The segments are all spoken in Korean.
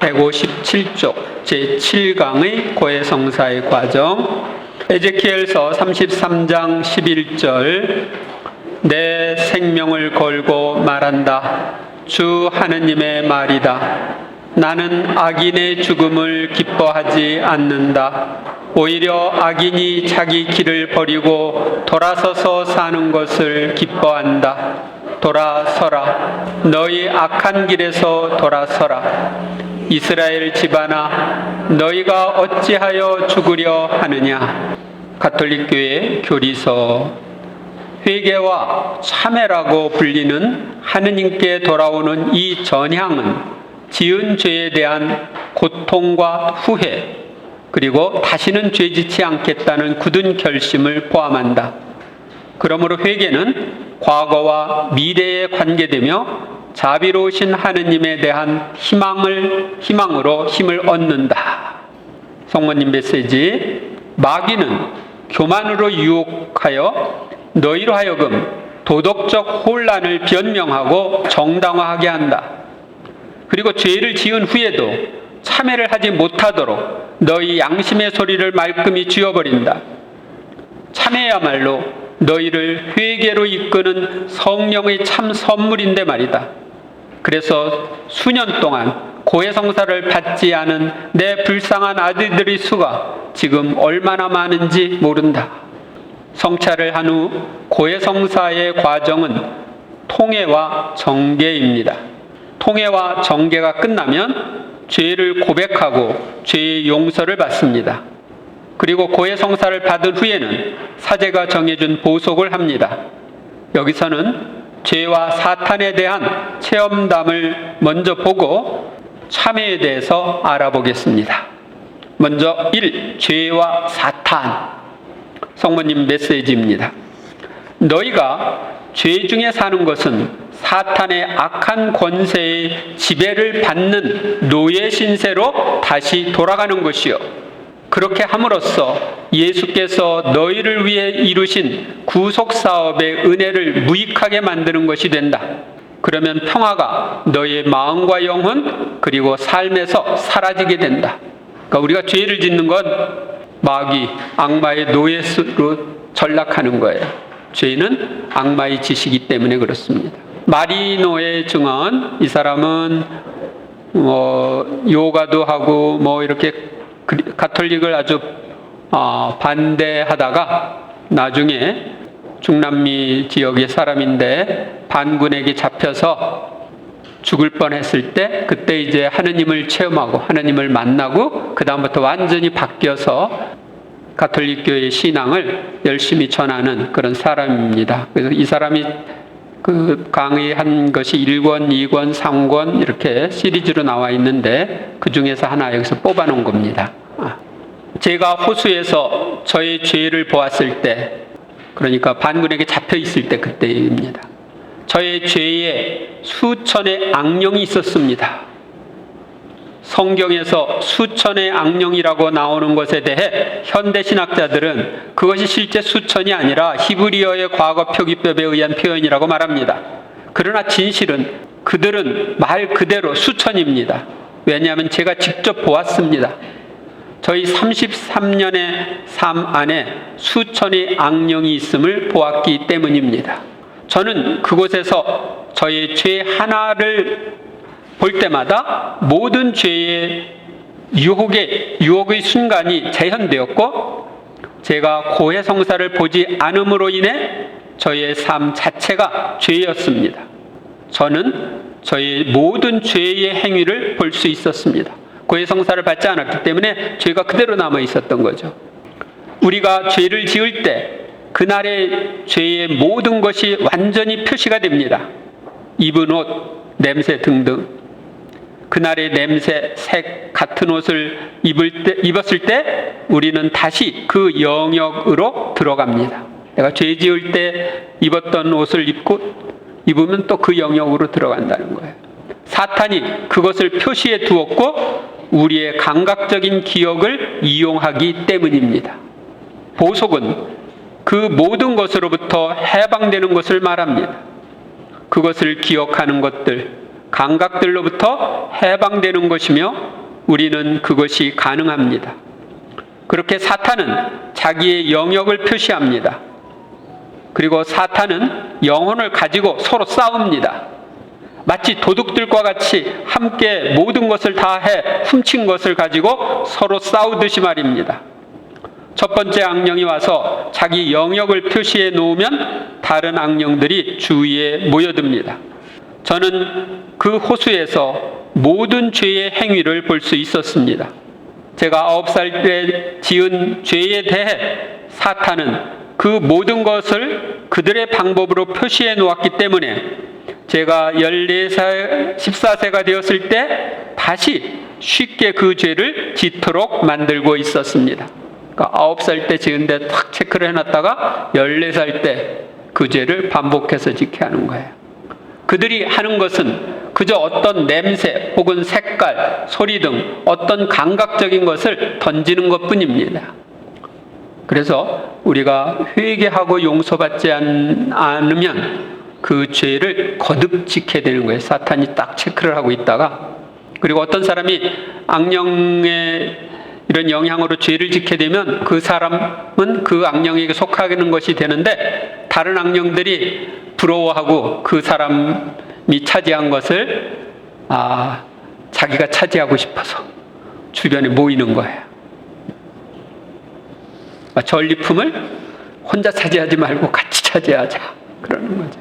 157쪽 제7강의 고해성사의 과정. 에제키엘서 33장 11절 내 생명을 걸고 말한다. 주 하느님의 말이다. 나는 악인의 죽음을 기뻐하지 않는다. 오히려 악인이 자기 길을 버리고 돌아서서 사는 것을 기뻐한다. 돌아서라. 너희 악한 길에서 돌아서라. 이스라엘 집안아, 너희가 어찌하여 죽으려 하느냐. 가톨릭교회 교리서. 회개와 참회라고 불리는 하느님께 돌아오는 이 전향은 지은 죄에 대한 고통과 후회, 그리고 다시는 죄짓지 않겠다는 굳은 결심을 포함한다. 그러므로 회개는 과거와 미래에 관계되며 자비로우신 하느님에 대한 희망으로 힘을 얻는다. 성모님 메시지. 마귀는 교만으로 유혹하여 너희로 하여금 도덕적 혼란을 변명하고 정당화하게 한다. 그리고 죄를 지은 후에도 참회를 하지 못하도록 너희 양심의 소리를 말끔히 쥐어버린다. 참회야말로 너희를 회개로 이끄는 성령의 참 선물인데 말이다. 그래서 수년 동안 고해성사를 받지 않은 내 불쌍한 아들들의 수가 지금 얼마나 많은지 모른다. 성찰을 한 후 고해성사의 과정은 통회와 정계입니다. 통회와 정계가 끝나면 죄를 고백하고 죄의 용서를 받습니다. 그리고 고해성사를 받은 후에는 사제가 정해준 보속을 합니다. 여기서는 죄와 사탄에 대한 체험담을 먼저 보고 참회에 대해서 알아보겠습니다. 먼저 1. 죄와 사탄. 성모님 메시지입니다. 너희가 죄 중에 사는 것은 사탄의 악한 권세의 지배를 받는 노예 신세로 다시 돌아가는 것이요. 그렇게 함으로써 예수께서 너희를 위해 이루신 구속사업의 은혜를 무익하게 만드는 것이 된다. 그러면 평화가 너희의 마음과 영혼 그리고 삶에서 사라지게 된다. 그러니까 우리가 죄를 짓는 건 마귀, 악마의 노예로 전락하는 거예요. 죄는 악마의 짓이기 때문에 그렇습니다. 마리노의 증언. 이 사람은 요가도 하고 이렇게 가톨릭을 아주 반대하다가 나중에 중남미 지역의 사람인데 반군에게 잡혀서 죽을 뻔했을 때 그때 이제 하느님을 체험하고 하느님을 만나고 그 다음부터 완전히 바뀌어서 가톨릭교의 신앙을 열심히 전하는 그런 사람입니다. 그래서 이 사람이 그 강의한 것이 1권, 2권, 3권 이렇게 시리즈로 나와 있는데 그 중에서 하나 여기서 뽑아놓은 겁니다. 제가 호수에서 저의 죄를 보았을 때, 그러니까 반군에게 잡혀 있을 때 그때입니다. 저의 죄에 수천의 악령이 있었습니다. 성경에서 수천의 악령이라고 나오는 것에 대해 현대 신학자들은 그것이 실제 수천이 아니라 히브리어의 과거 표기법에 의한 표현이라고 말합니다. 그러나 진실은 그들은 말 그대로 수천입니다. 왜냐하면 제가 직접 보았습니다. 저희 33년의 삶 안에 수천의 악령이 있음을 보았기 때문입니다. 저는 그곳에서 저의 죄 하나를 볼 때마다 모든 죄의 유혹의 순간이 재현되었고, 제가 고해성사를 보지 않음으로 인해 저의 삶 자체가 죄였습니다. 저는 저의 모든 죄의 행위를 볼 수 있었습니다. 고해성사를 받지 않았기 때문에 죄가 그대로 남아 있었던 거죠. 우리가 죄를 지을 때 그날의 죄의 모든 것이 완전히 표시가 됩니다. 입은 옷, 냄새 등등. 그날의 냄새, 색, 같은 옷을 입었을 때 우리는 다시 그 영역으로 들어갑니다. 내가 죄 지을 때 입었던 옷을 입으면 또 그 영역으로 들어간다는 거예요. 사탄이 그것을 표시해 두었고 우리의 감각적인 기억을 이용하기 때문입니다. 보속은 그 모든 것으로부터 해방되는 것을 말합니다. 그것을 기억하는 것들, 감각들로부터 해방되는 것이며 우리는 그것이 가능합니다. 그렇게 사탄은 자기의 영역을 표시합니다. 그리고 사탄은 영혼을 가지고 서로 싸웁니다. 마치 도둑들과 같이 함께 모든 것을 다해 훔친 것을 가지고 서로 싸우듯이 말입니다. 첫 번째 악령이 와서 자기 영역을 표시해 놓으면 다른 악령들이 주위에 모여듭니다. 저는 그 호수에서 모든 죄의 행위를 볼 수 있었습니다. 제가 9살 때 지은 죄에 대해 사탄은 그 모든 것을 그들의 방법으로 표시해 놓았기 때문에 제가 14살, 14세가 되었을 때 다시 쉽게 그 죄를 짓도록 만들고 있었습니다. 그러니까 9살 때 지은데 탁 체크를 해놨다가 14살 때 그 죄를 반복해서 짓게 하는 거예요. 그들이 하는 것은 그저 어떤 냄새 혹은 색깔, 소리 등 어떤 감각적인 것을 던지는 것뿐입니다. 그래서 우리가 회개하고 용서받지 않으면 그 죄를 거듭 짓게 되는 거예요. 사탄이 딱 체크를 하고 있다가, 그리고 어떤 사람이 악령의 이런 영향으로 죄를 짓게 되면 그 사람은 그 악령에게 속하는 것이 되는데, 다른 악령들이 부러워하고 그 사람이 차지한 것을 자기가 차지하고 싶어서 주변에 모이는 거예요. 전리품을 혼자 차지하지 말고 같이 차지하자, 그러는 거죠.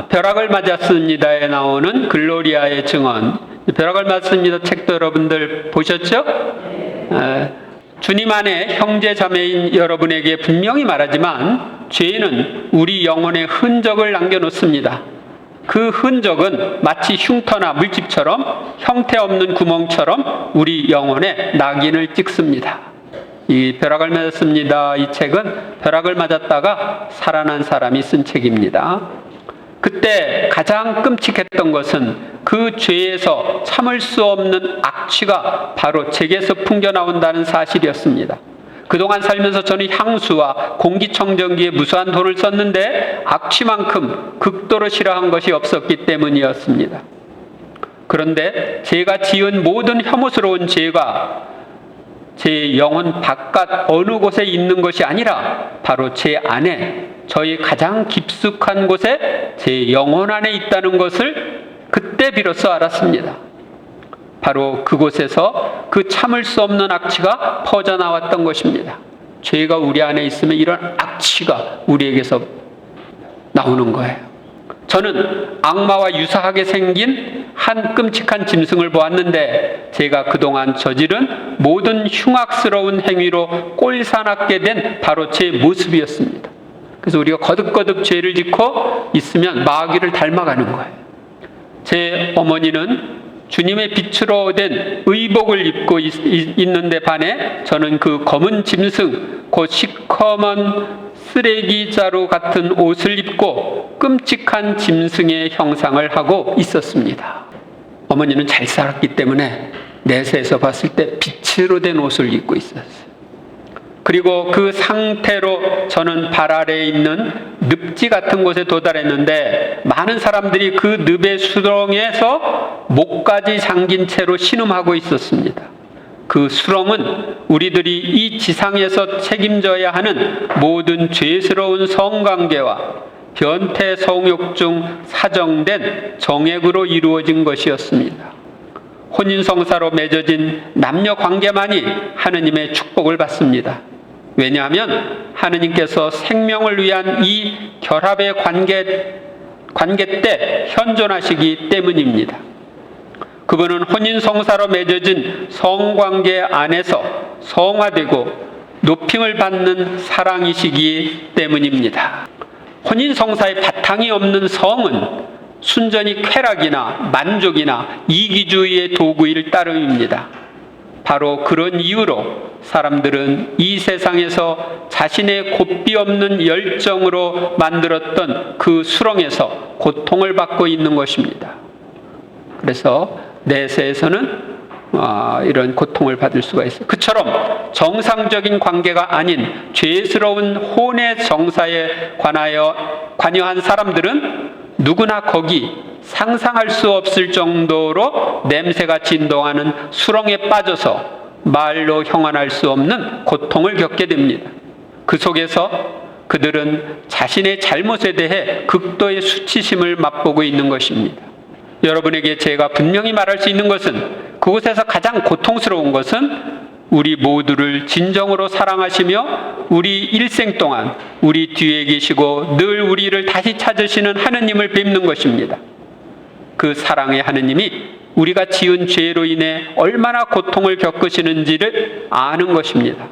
벼락을 맞았습니다에 나오는 글로리아의 증언, 벼락을 맞았습니다 책도 여러분들 보셨죠? 주님 안에 형제 자매인 여러분에게 분명히 말하지만 죄는 우리 영혼에 흔적을 남겨놓습니다. 그 흔적은 마치 흉터나 물집처럼 형태없는 구멍처럼 우리 영혼에 낙인을 찍습니다. 이 벼락을 맞았습니다 이 책은 벼락을 맞았다가 살아난 사람이 쓴 책입니다. 그때 가장 끔찍했던 것은 그 죄에서 참을 수 없는 악취가 바로 제게서 풍겨나온다는 사실이었습니다. 그동안 살면서 저는 향수와 공기청정기에 무수한 돈을 썼는데 악취만큼 극도로 싫어한 것이 없었기 때문이었습니다. 그런데 제가 지은 모든 혐오스러운 죄가 제 영혼 바깥 어느 곳에 있는 것이 아니라 바로 제 안에, 저희 가장 깊숙한 곳에 제 영혼 안에 있다는 것을 그때 비로소 알았습니다. 바로 그곳에서 그 참을 수 없는 악취가 퍼져나왔던 것입니다. 죄가 우리 안에 있으면 이런 악취가 우리에게서 나오는 거예요. 저는 악마와 유사하게 생긴 한 끔찍한 짐승을 보았는데, 제가 그동안 저지른 모든 흉악스러운 행위로 꼴사납게 된 바로 제 모습이었습니다. 그래서 우리가 거듭거듭 죄를 짓고 있으면 마귀를 닮아가는 거예요. 제 어머니는 주님의 빛으로 된 의복을 입고 있는데 반해 저는 그 검은 짐승, 곧 시커먼 쓰레기 자루 같은 옷을 입고 끔찍한 짐승의 형상을 하고 있었습니다. 어머니는 잘 살았기 때문에 내세에서 봤을 때 빛으로 된 옷을 입고 있었어요. 그리고 그 상태로 저는 발 아래에 있는 늪지 같은 곳에 도달했는데, 많은 사람들이 그 늪의 수렁에서 목까지 잠긴 채로 신음하고 있었습니다. 그 수렁은 우리들이 이 지상에서 책임져야 하는 모든 죄스러운 성관계와 변태 성욕 중 사정된 정액으로 이루어진 것이었습니다. 혼인성사로 맺어진 남녀 관계만이 하느님의 축복을 받습니다. 왜냐하면 하느님께서 생명을 위한 이 결합의 관계 때 현존하시기 때문입니다. 그분은 혼인성사로 맺어진 성관계 안에서 성화되고 높임을 받는 사랑이시기 때문입니다. 혼인성사의 바탕이 없는 성은 순전히 쾌락이나 만족이나 이기주의의 도구일 따름입니다. 바로 그런 이유로 사람들은 이 세상에서 자신의 곱비 없는 열정으로 만들었던 그 수렁에서 고통을 받고 있는 것입니다. 그래서 내세에서는 이런 고통을 받을 수가 있어요. 그처럼 정상적인 관계가 아닌 죄스러운 혼의 정사에 관여한 사람들은 누구나 거기 상상할 수 없을 정도로 냄새가 진동하는 수렁에 빠져서 말로 형언할 수 없는 고통을 겪게 됩니다. 그 속에서 그들은 자신의 잘못에 대해 극도의 수치심을 맛보고 있는 것입니다. 여러분에게 제가 분명히 말할 수 있는 것은, 그곳에서 가장 고통스러운 것은 우리 모두를 진정으로 사랑하시며 우리 일생 동안 우리 뒤에 계시고 늘 우리를 다시 찾으시는 하느님을 뵙는 것입니다. 그 사랑의 하느님이 우리가 지은 죄로 인해 얼마나 고통을 겪으시는지를 아는 것입니다.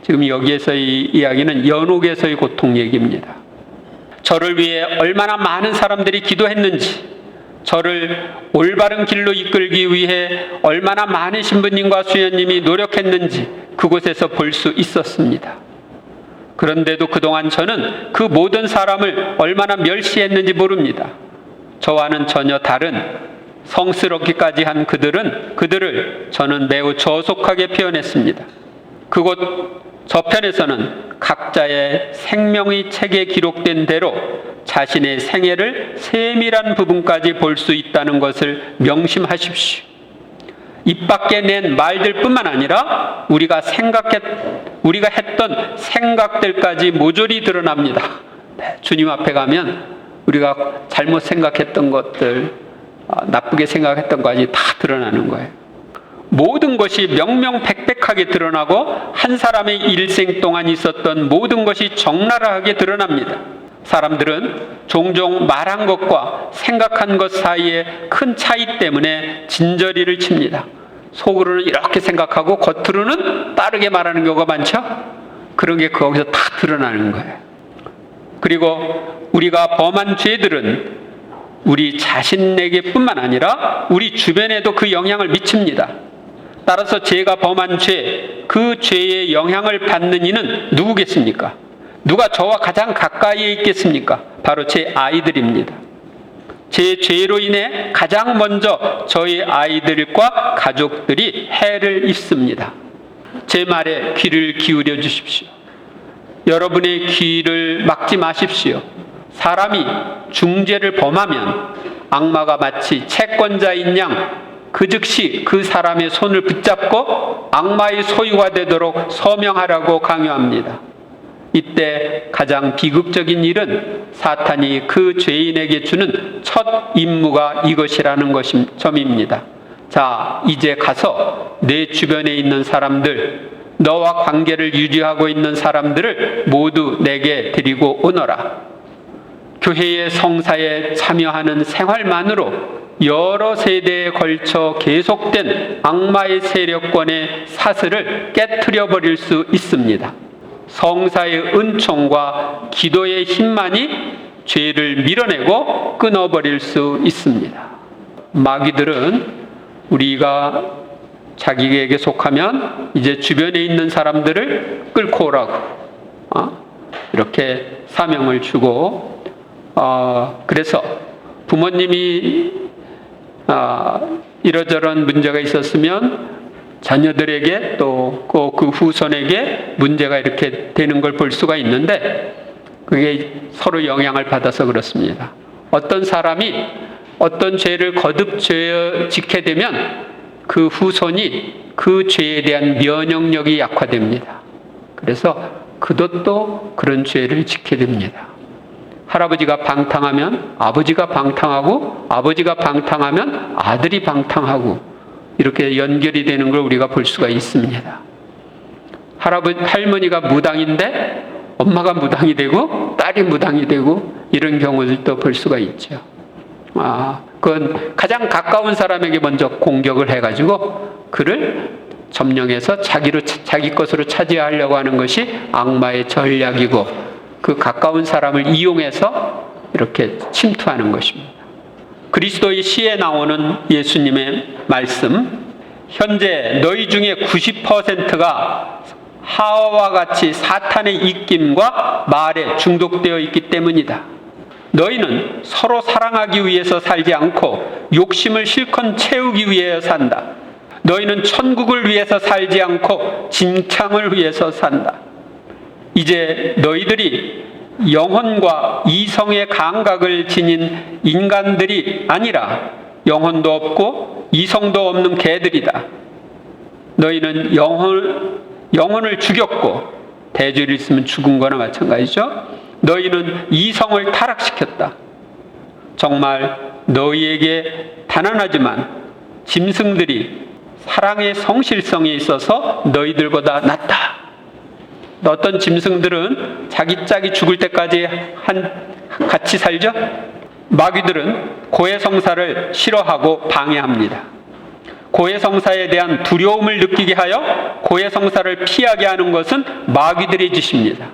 지금 여기에서의 이야기는 연옥에서의 고통 얘기입니다. 저를 위해 얼마나 많은 사람들이 기도했는지, 저를 올바른 길로 이끌기 위해 얼마나 많은 신부님과 수녀님이 노력했는지 그곳에서 볼 수 있었습니다. 그런데도 그동안 저는 그 모든 사람을 얼마나 멸시했는지 모릅니다. 저와는 전혀 다른, 성스럽기까지 한 그들을 저는 매우 저속하게 표현했습니다. 그곳 저편에서는 각자의 생명의 책에 기록된 대로 자신의 생애를 세밀한 부분까지 볼 수 있다는 것을 명심하십시오. 입 밖에 낸 말들뿐만 아니라 우리가 했던 생각들까지 모조리 드러납니다. 주님 앞에 가면 우리가 잘못 생각했던 것들, 나쁘게 생각했던 것까지 다 드러나는 거예요. 모든 것이 명명백백하게 드러나고 한 사람의 일생 동안 있었던 모든 것이 적나라하게 드러납니다. 사람들은 종종 말한 것과 생각한 것 사이에 큰 차이 때문에 진저리를 칩니다. 속으로는 이렇게 생각하고 겉으로는 다르게 말하는 경우가 많죠? 그런 게 거기서 다 드러나는 거예요. 그리고 우리가 범한 죄들은 우리 자신에게 뿐만 아니라 우리 주변에도 그 영향을 미칩니다. 따라서 제가 범한 죄, 그 죄의 영향을 받는 이는 누구겠습니까? 누가 저와 가장 가까이에 있겠습니까? 바로 제 아이들입니다. 제 죄로 인해 가장 먼저 저희 아이들과 가족들이 해를 입습니다. 제 말에 귀를 기울여 주십시오. 여러분의 귀를 막지 마십시오. 사람이 중죄를 범하면 악마가 마치 채권자인 양 그 즉시 그 사람의 손을 붙잡고 악마의 소유가 되도록 서명하라고 강요합니다. 이때 가장 비극적인 일은 사탄이 그 죄인에게 주는 첫 임무가 이것이라는 점입니다. 자, 이제 가서 내 주변에 있는 사람들, 너와 관계를 유지하고 있는 사람들을 모두 내게 데리고 오너라. 교회의 성사에 참여하는 생활만으로 여러 세대에 걸쳐 계속된 악마의 세력권의 사슬을 깨트려 버릴 수 있습니다. 성사의 은총과 기도의 힘만이 죄를 밀어내고 끊어버릴 수 있습니다. 마귀들은 우리가 자기에게 속하면 이제 주변에 있는 사람들을 끌고 오라고 이렇게 사명을 주고, 그래서 부모님이 이러저런 문제가 있었으면 자녀들에게 또 그 후손에게 문제가 이렇게 되는 걸 볼 수가 있는데, 그게 서로 영향을 받아서 그렇습니다. 어떤 사람이 어떤 죄를 거듭 짓게 되면 그 후손이 그 죄에 대한 면역력이 약화됩니다. 그래서 그도 또 그런 죄를 짓게 됩니다. 할아버지가 방탕하면 아버지가 방탕하고, 아버지가 방탕하면 아들이 방탕하고, 이렇게 연결이 되는 걸 우리가 볼 수가 있습니다. 할머니가 무당인데 엄마가 무당이 되고 딸이 무당이 되고, 이런 경우들도 볼 수가 있죠. 그건 가장 가까운 사람에게 먼저 공격을 해가지고 그를 점령해서 자기 것으로 차지하려고 하는 것이 악마의 전략이고, 그 가까운 사람을 이용해서 이렇게 침투하는 것입니다. 그리스도의 시에 나오는 예수님의 말씀, 현재 너희 중에 90%가 하와와 같이 사탄의 입김과 말에 중독되어 있기 때문이다. 너희는 서로 사랑하기 위해서 살지 않고 욕심을 실컷 채우기 위해 산다. 너희는 천국을 위해서 살지 않고 진창을 위해서 산다. 이제 너희들이 영혼과 이성의 감각을 지닌 인간들이 아니라 영혼도 없고 이성도 없는 개들이다. 너희는 영혼을 죽였고 대죄를 있으면 죽은 거나 마찬가지죠. 너희는 이성을 타락시켰다. 정말 너희에게 단언하지만 짐승들이 사랑의 성실성에 있어서 너희들보다 낫다. 어떤 짐승들은 자기 짝이 죽을 때까지 같이 살죠. 마귀들은 고해성사를 싫어하고 방해합니다. 고해성사에 대한 두려움을 느끼게 하여 고해성사를 피하게 하는 것은 마귀들의 짓입니다.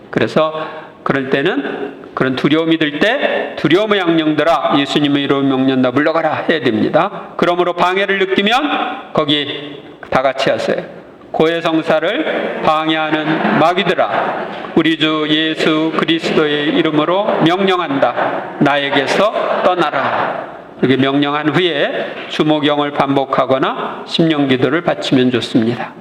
그래서 그럴 때는 그런 두려움이 들 때 두려움의 양령들아 예수님의 이름으로 명령한다 물러가라 해야 됩니다. 그러므로 방해를 느끼면 거기 다 같이 하세요. 고해성사를 방해하는 마귀들아 우리 주 예수 그리스도의 이름으로 명령한다. 나에게서 떠나라. 이렇게 명령한 후에 주모경을 반복하거나 심령기도를 바치면 좋습니다.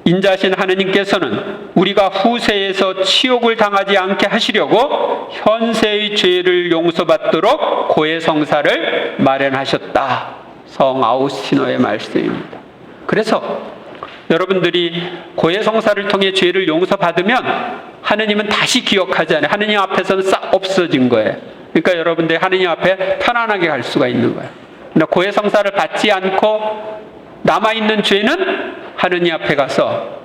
인자신 하느님께서는 우리가 후세에서 치욕을 당하지 않게 하시려고 현세의 죄를 용서받도록 고해성사를 마련하셨다. 성 아우스티노의 말씀입니다. 그래서 여러분들이 고해성사를 통해 죄를 용서받으면 하느님은 다시 기억하지 않아요. 하느님 앞에서는 싹 없어진 거예요. 그러니까 여러분들이 하느님 앞에 편안하게 갈 수가 있는 거예요. 그러나 고해성사를 받지 않고 남아있는 죄는 하느님 앞에 가서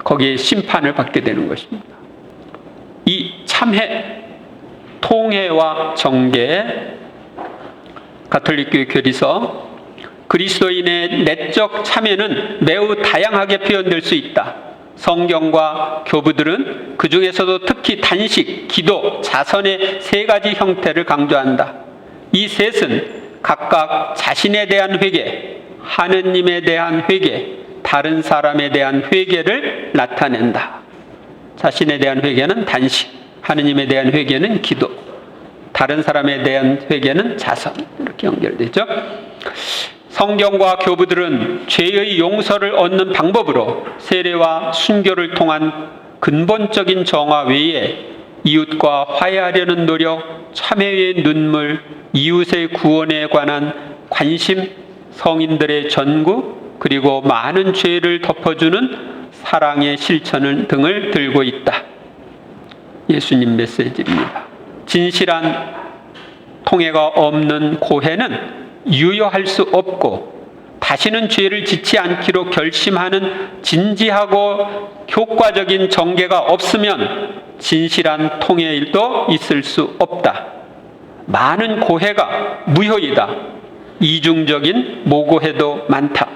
거기에 심판을 받게 되는 것입니다. 이 참회, 통회와 정계, 가톨릭교회 교리서, 그리스도인의 내적 참회는 매우 다양하게 표현될 수 있다. 성경과 교부들은 그 중에서도 특히 단식, 기도, 자선의 세 가지 형태를 강조한다. 이 셋은 각각 자신에 대한 회개, 하느님에 대한 회개, 다른 사람에 대한 회개를 나타낸다. 자신에 대한 회개는 단식, 하느님에 대한 회개는 기도, 다른 사람에 대한 회개는 자선. 이렇게 연결되죠. 성경과 교부들은 죄의 용서를 얻는 방법으로 세례와 순교를 통한 근본적인 정화 외에 이웃과 화해하려는 노력, 참회의 눈물, 이웃의 구원에 관한 관심, 성인들의 전구, 그리고 많은 죄를 덮어주는 사랑의 실천 등을 들고 있다. 예수님 메시지입니다. 진실한 통해가 없는 고해는 유효할 수 없고 다시는 죄를 짓지 않기로 결심하는 진지하고 효과적인 정계가 없으면 진실한 통해일도 있을 수 없다. 많은 고해가 무효이다. 이중적인 모고해도 많다.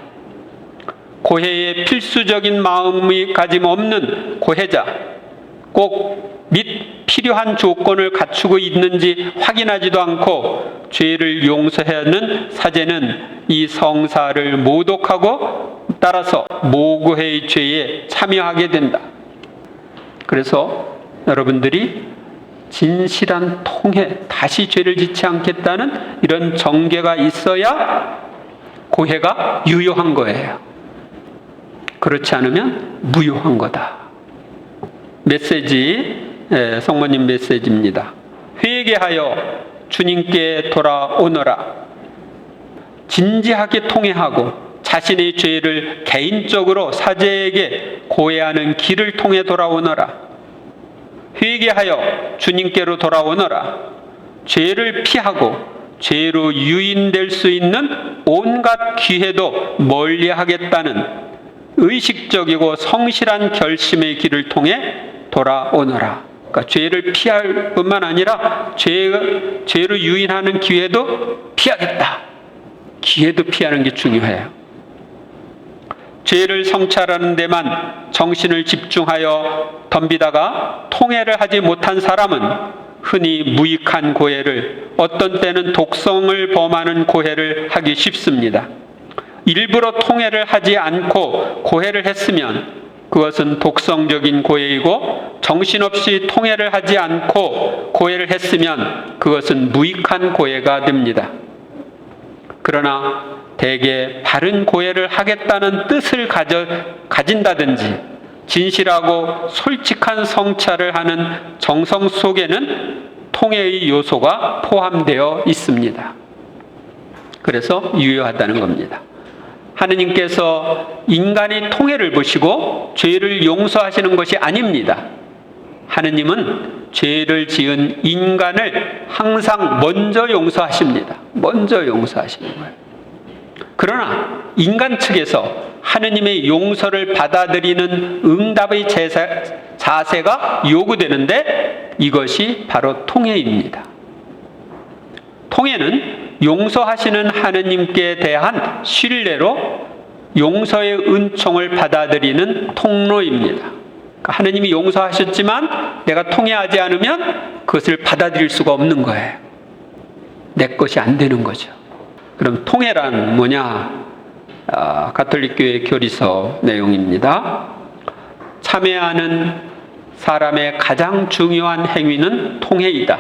고해에 필수적인 마음가짐 없는 고해자, 꼭 및 필요한 조건을 갖추고 있는지 확인하지도 않고 죄를 용서하는 사제는 이 성사를 모독하고 따라서 모고해의 죄에 참여하게 된다. 그래서 여러분들이 진실한 통해, 다시 죄를 짓지 않겠다는 이런 정계가 있어야 고해가 유효한 거예요. 그렇지 않으면 무효한 거다. 메시지, 성모님 메시지입니다. 회개하여 주님께 돌아오너라. 진지하게 통회하고 자신의 죄를 개인적으로 사제에게 고해하는 길을 통해 돌아오너라. 회개하여 주님께로 돌아오너라. 죄를 피하고 죄로 유인될 수 있는 온갖 기회도 멀리하겠다는 의식적이고 성실한 결심의 길을 통해 돌아오너라. 그러니까 죄를 피할 뿐만 아니라 죄로 유인하는 기회도 피하겠다. 기회도 피하는 게 중요해요. 죄를 성찰하는 데만 정신을 집중하여 덤비다가 통회를 하지 못한 사람은 흔히 무익한 고해를, 어떤 때는 독성을 범하는 고해를 하기 쉽습니다. 일부러 통회를 하지 않고 고해를 했으면 그것은 독성적인 고해이고, 정신없이 통회를 하지 않고 고해를 했으면 그것은 무익한 고해가 됩니다. 그러나 대개 바른 고해를 하겠다는 뜻을 가진다든지 진실하고 솔직한 성찰을 하는 정성 속에는 통해의 요소가 포함되어 있습니다. 그래서 유효하다는 겁니다. 하느님께서 인간의 통해를 보시고 죄를 용서하시는 것이 아닙니다. 하느님은 죄를 지은 인간을 항상 먼저 용서하십니다. 먼저 용서하시는 거예요. 그러나 인간 측에서 하느님의 용서를 받아들이는 응답의 자세가 요구되는데 이것이 바로 통해입니다. 통해는 용서하시는 하느님께 대한 신뢰로 용서의 은총을 받아들이는 통로입니다. 그러니까 하느님이 용서하셨지만 내가 통해하지 않으면 그것을 받아들일 수가 없는 거예요. 내 것이 안 되는 거죠. 그럼 통해란 뭐냐? 가톨릭교회 교리서 내용입니다. 참회하는 사람의 가장 중요한 행위는 통해이다.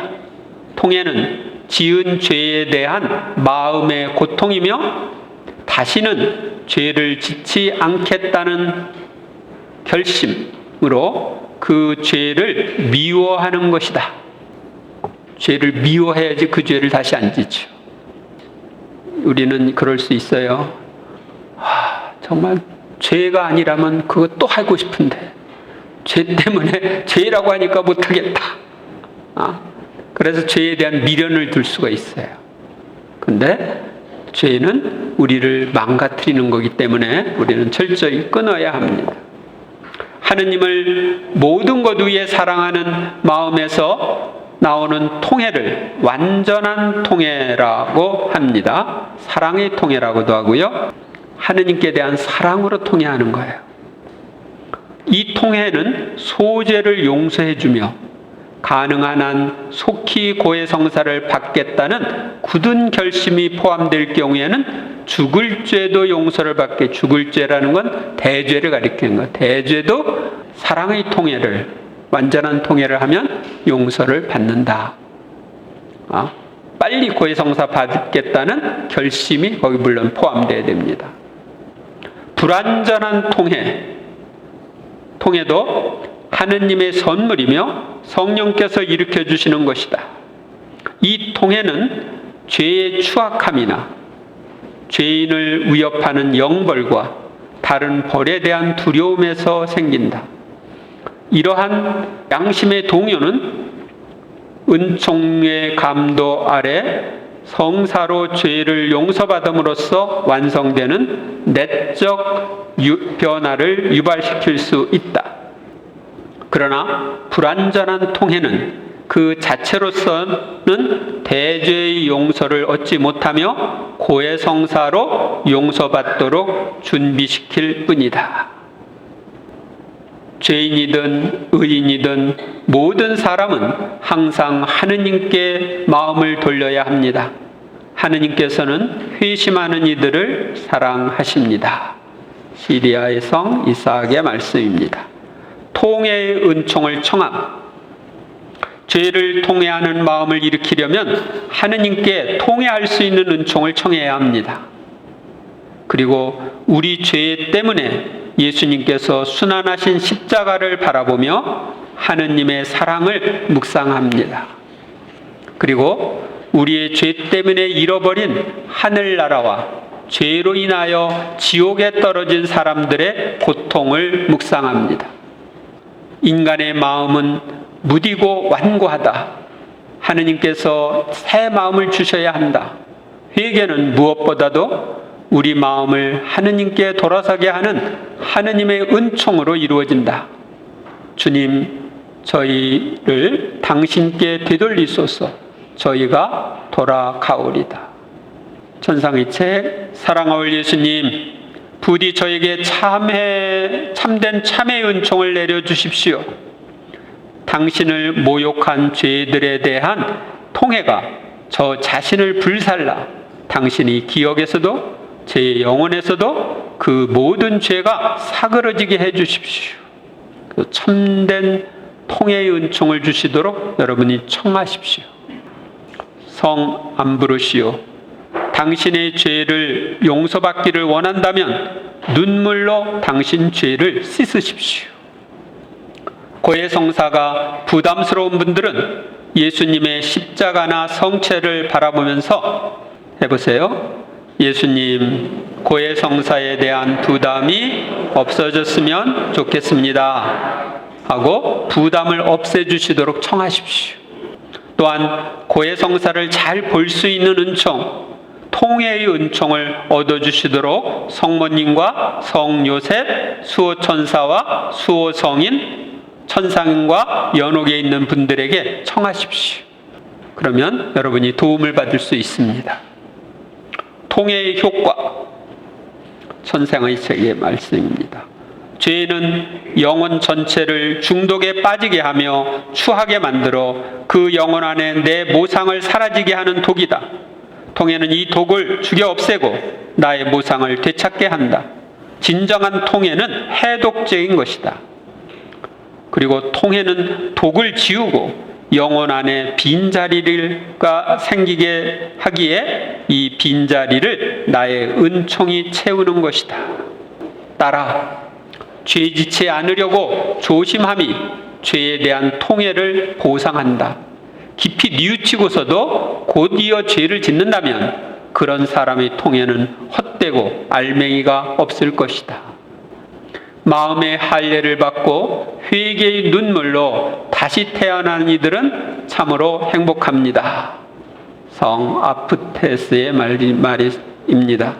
통해는 지은 죄에 대한 마음의 고통이며 다시는 죄를 짓지 않겠다는 결심으로 그 죄를 미워하는 것이다. 죄를 미워해야지 그 죄를 다시 안 짓죠. 우리는 그럴 수 있어요. 정말 죄가 아니라면 그거 또 하고 싶은데 죄 때문에 죄라고 하니까 못하겠다. 그래서 죄에 대한 미련을 둘 수가 있어요. 근데 죄는 우리를 망가뜨리는 거기 때문에 우리는 철저히 끊어야 합니다. 하느님을 모든 것 위에 사랑하는 마음에서 나오는 통해를 완전한 통해라고 합니다. 사랑의 통해라고도 하고요. 하느님께 대한 사랑으로 통해하는 거예요. 이 통해는 소죄를 용서해주며 가능한 한 속히 고해성사를 받겠다는 굳은 결심이 포함될 경우에는 죽을 죄도 용서를 받게, 죽을 죄라는 건 대죄를 가리키는 거예요. 대죄도 사랑의 통해를, 완전한 통해를 하면 용서를 받는다. 빨리 고해성사 받겠다는 결심이 거기 물론 포함되어야 됩니다. 불완전한 통해도 하느님의 선물이며 성령께서 일으켜 주시는 것이다. 이 통해는 죄의 추악함이나 죄인을 위협하는 영벌과 다른 벌에 대한 두려움에서 생긴다. 이러한 양심의 동요는 은총의 감도 아래 성사로 죄를 용서받음으로써 완성되는 내적 변화를 유발시킬 수 있다. 그러나 불완전한 통해는 그 자체로서는 대죄의 용서를 얻지 못하며 고해성사로 용서받도록 준비시킬 뿐이다. 죄인이든 의인이든 모든 사람은 항상 하느님께 마음을 돌려야 합니다. 하느님께서는 회심하는 이들을 사랑하십니다. 시리아의 성 이삭의 말씀입니다. 통해의 은총을 청함. 죄를 통해하는 마음을 일으키려면 하느님께 통해할 수 있는 은총을 청해야 합니다. 그리고 우리 죄 때문에 예수님께서 순환하신 십자가를 바라보며 하느님의 사랑을 묵상합니다. 그리고 우리의 죄 때문에 잃어버린 하늘나라와 죄로 인하여 지옥에 떨어진 사람들의 고통을 묵상합니다. 인간의 마음은 무디고 완고하다. 하느님께서 새 마음을 주셔야 한다. 회개는 무엇보다도 우리 마음을 하느님께 돌아서게 하는 하느님의 은총으로 이루어진다. 주님, 저희를 당신께 되돌리소서. 저희가 돌아가오리다. 천상의 책 사랑하올 예수님, 부디 저에게 참된 참의 은총을 내려주십시오. 당신을 모욕한 죄들에 대한 통해가 저 자신을 불살라 당신이 기억에서도 제 영혼에서도 그 모든 죄가 사그러지게 해주십시오. 그 참된 통해의 은총을 주시도록 여러분이 청하십시오. 성 암브로시오, 당신의 죄를 용서받기를 원한다면 눈물로 당신 죄를 씻으십시오. 고해성사가 부담스러운 분들은 예수님의 십자가나 성체를 바라보면서 해보세요. 예수님, 고해성사에 대한 부담이 없어졌으면 좋겠습니다 하고 부담을 없애주시도록 청하십시오. 또한 고해성사를 잘 볼 수 있는 은총, 통해의 은총을 얻어주시도록 성모님과 성요셉, 수호천사와 수호성인, 천상과 연옥에 있는 분들에게 청하십시오. 그러면 여러분이 도움을 받을 수 있습니다. 통해의 효과, 천상의 책의 말씀입니다. 죄는 영혼 전체를 중독에 빠지게 하며 추하게 만들어 그 영혼 안에 내 모상을 사라지게 하는 독이다. 통해는 이 독을 죽여 없애고 나의 모상을 되찾게 한다. 진정한 통해는 해독제인 것이다. 그리고 통해는 독을 지우고 영혼 안에 빈자리가 생기게 하기에 이 빈자리를 나의 은총이 채우는 것이다. 따라 죄짓지 않으려고 조심함이 죄에 대한 통해를 보상한다. 깊이 뉘우치고서도 곧이어 죄를 짓는다면 그런 사람의 통해는 헛되고 알맹이가 없을 것이다. 마음의 할례를 받고 회개의 눈물로 다시 태어난 이들은 참으로 행복합니다. 성 아프테스의 말입니다.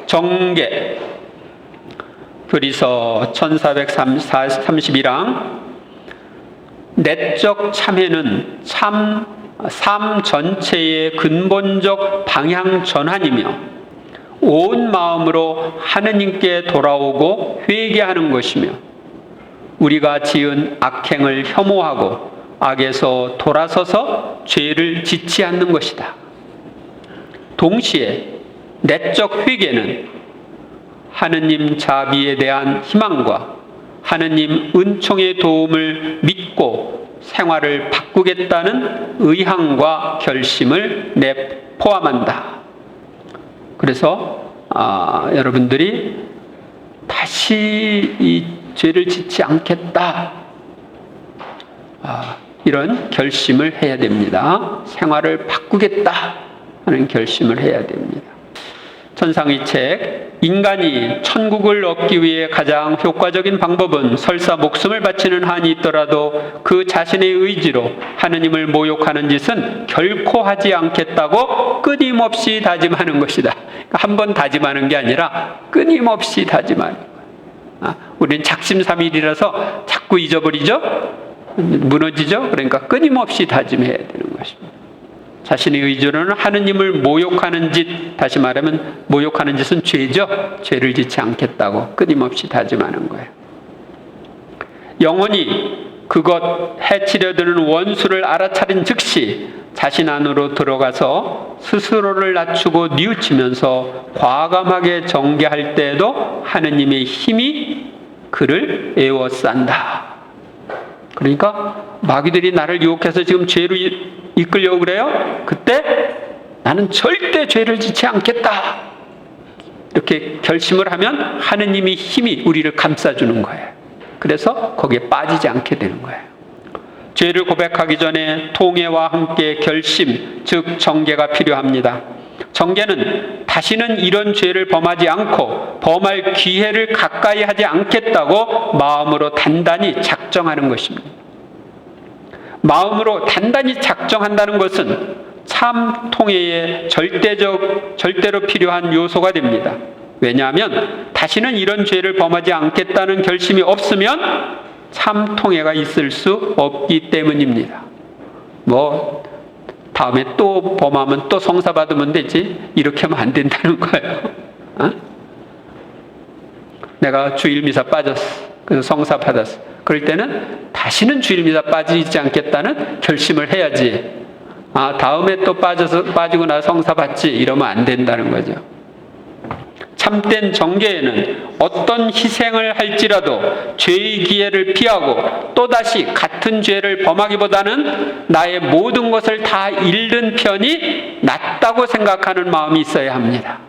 정계, 그리서 1432랑 내적 참회는 삶 전체의 근본적 방향 전환이며 온 마음으로 하느님께 돌아오고 회개하는 것이며 우리가 지은 악행을 혐오하고 악에서 돌아서서 죄를 짓지 않는 것이다. 동시에 내적 회개는 하느님 자비에 대한 희망과 하느님 은총의 도움을 믿고 생활을 바꾸겠다는 의향과 결심을 포함한다. 그래서 여러분들이 다시 이 죄를 짓지 않겠다, 이런 결심을 해야 됩니다. 생활을 바꾸겠다 하는 결심을 해야 됩니다. 천상의 책, 인간이 천국을 얻기 위해 가장 효과적인 방법은 설사 목숨을 바치는 한이 있더라도 그 자신의 의지로 하느님을 모욕하는 짓은 결코 하지 않겠다고 끊임없이 다짐하는 것이다. 한 번 다짐하는 게 아니라 끊임없이 다짐하는 거예요. 우리는 작심삼일이라서 자꾸 잊어버리죠? 무너지죠? 그러니까 끊임없이 다짐해야 되는 것입니다. 자신의 의지로는 하느님을 모욕하는 짓, 다시 말하면 모욕하는 짓은 죄죠. 죄를 짓지 않겠다고 끊임없이 다짐하는 거예요. 영혼이 그것 해치려 드는 원수를 알아차린 즉시 자신 안으로 들어가서 스스로를 낮추고 뉘우치면서 과감하게 정죄할 때에도 하느님의 힘이 그를 에워싼다. 그러니까 마귀들이 나를 유혹해서 지금 죄로 이끌려고 그래요? 그때 나는 절대 죄를 짓지 않겠다, 이렇게 결심을 하면 하느님의 힘이 우리를 감싸주는 거예요. 그래서 거기에 빠지지 않게 되는 거예요. 죄를 고백하기 전에 통회와 함께 결심, 즉 정죄가 필요합니다. 정죄는 다시는 이런 죄를 범하지 않고 범할 기회를 가까이 하지 않겠다고 마음으로 단단히 작정하는 것입니다. 마음으로 단단히 작정한다는 것은 참 통회에 절대로 필요한 요소가 됩니다. 왜냐하면 다시는 이런 죄를 범하지 않겠다는 결심이 없으면 참 통회가 있을 수 없기 때문입니다. 다음에 또 범하면 또 성사 받으면 되지, 이렇게 하면 안 된다는 거예요. 내가 주일미사 빠졌어, 그래서 성사 받았어. 그럴 때는 다시는 주일미사 빠지지 않겠다는 결심을 해야지. 다음에 또 빠지고 나서 성사 받지, 이러면 안 된다는 거죠. 참된 정죄에는 어떤 희생을 할지라도 죄의 기회를 피하고 또다시 같은 죄를 범하기보다는 나의 모든 것을 다 잃는 편이 낫다고 생각하는 마음이 있어야 합니다.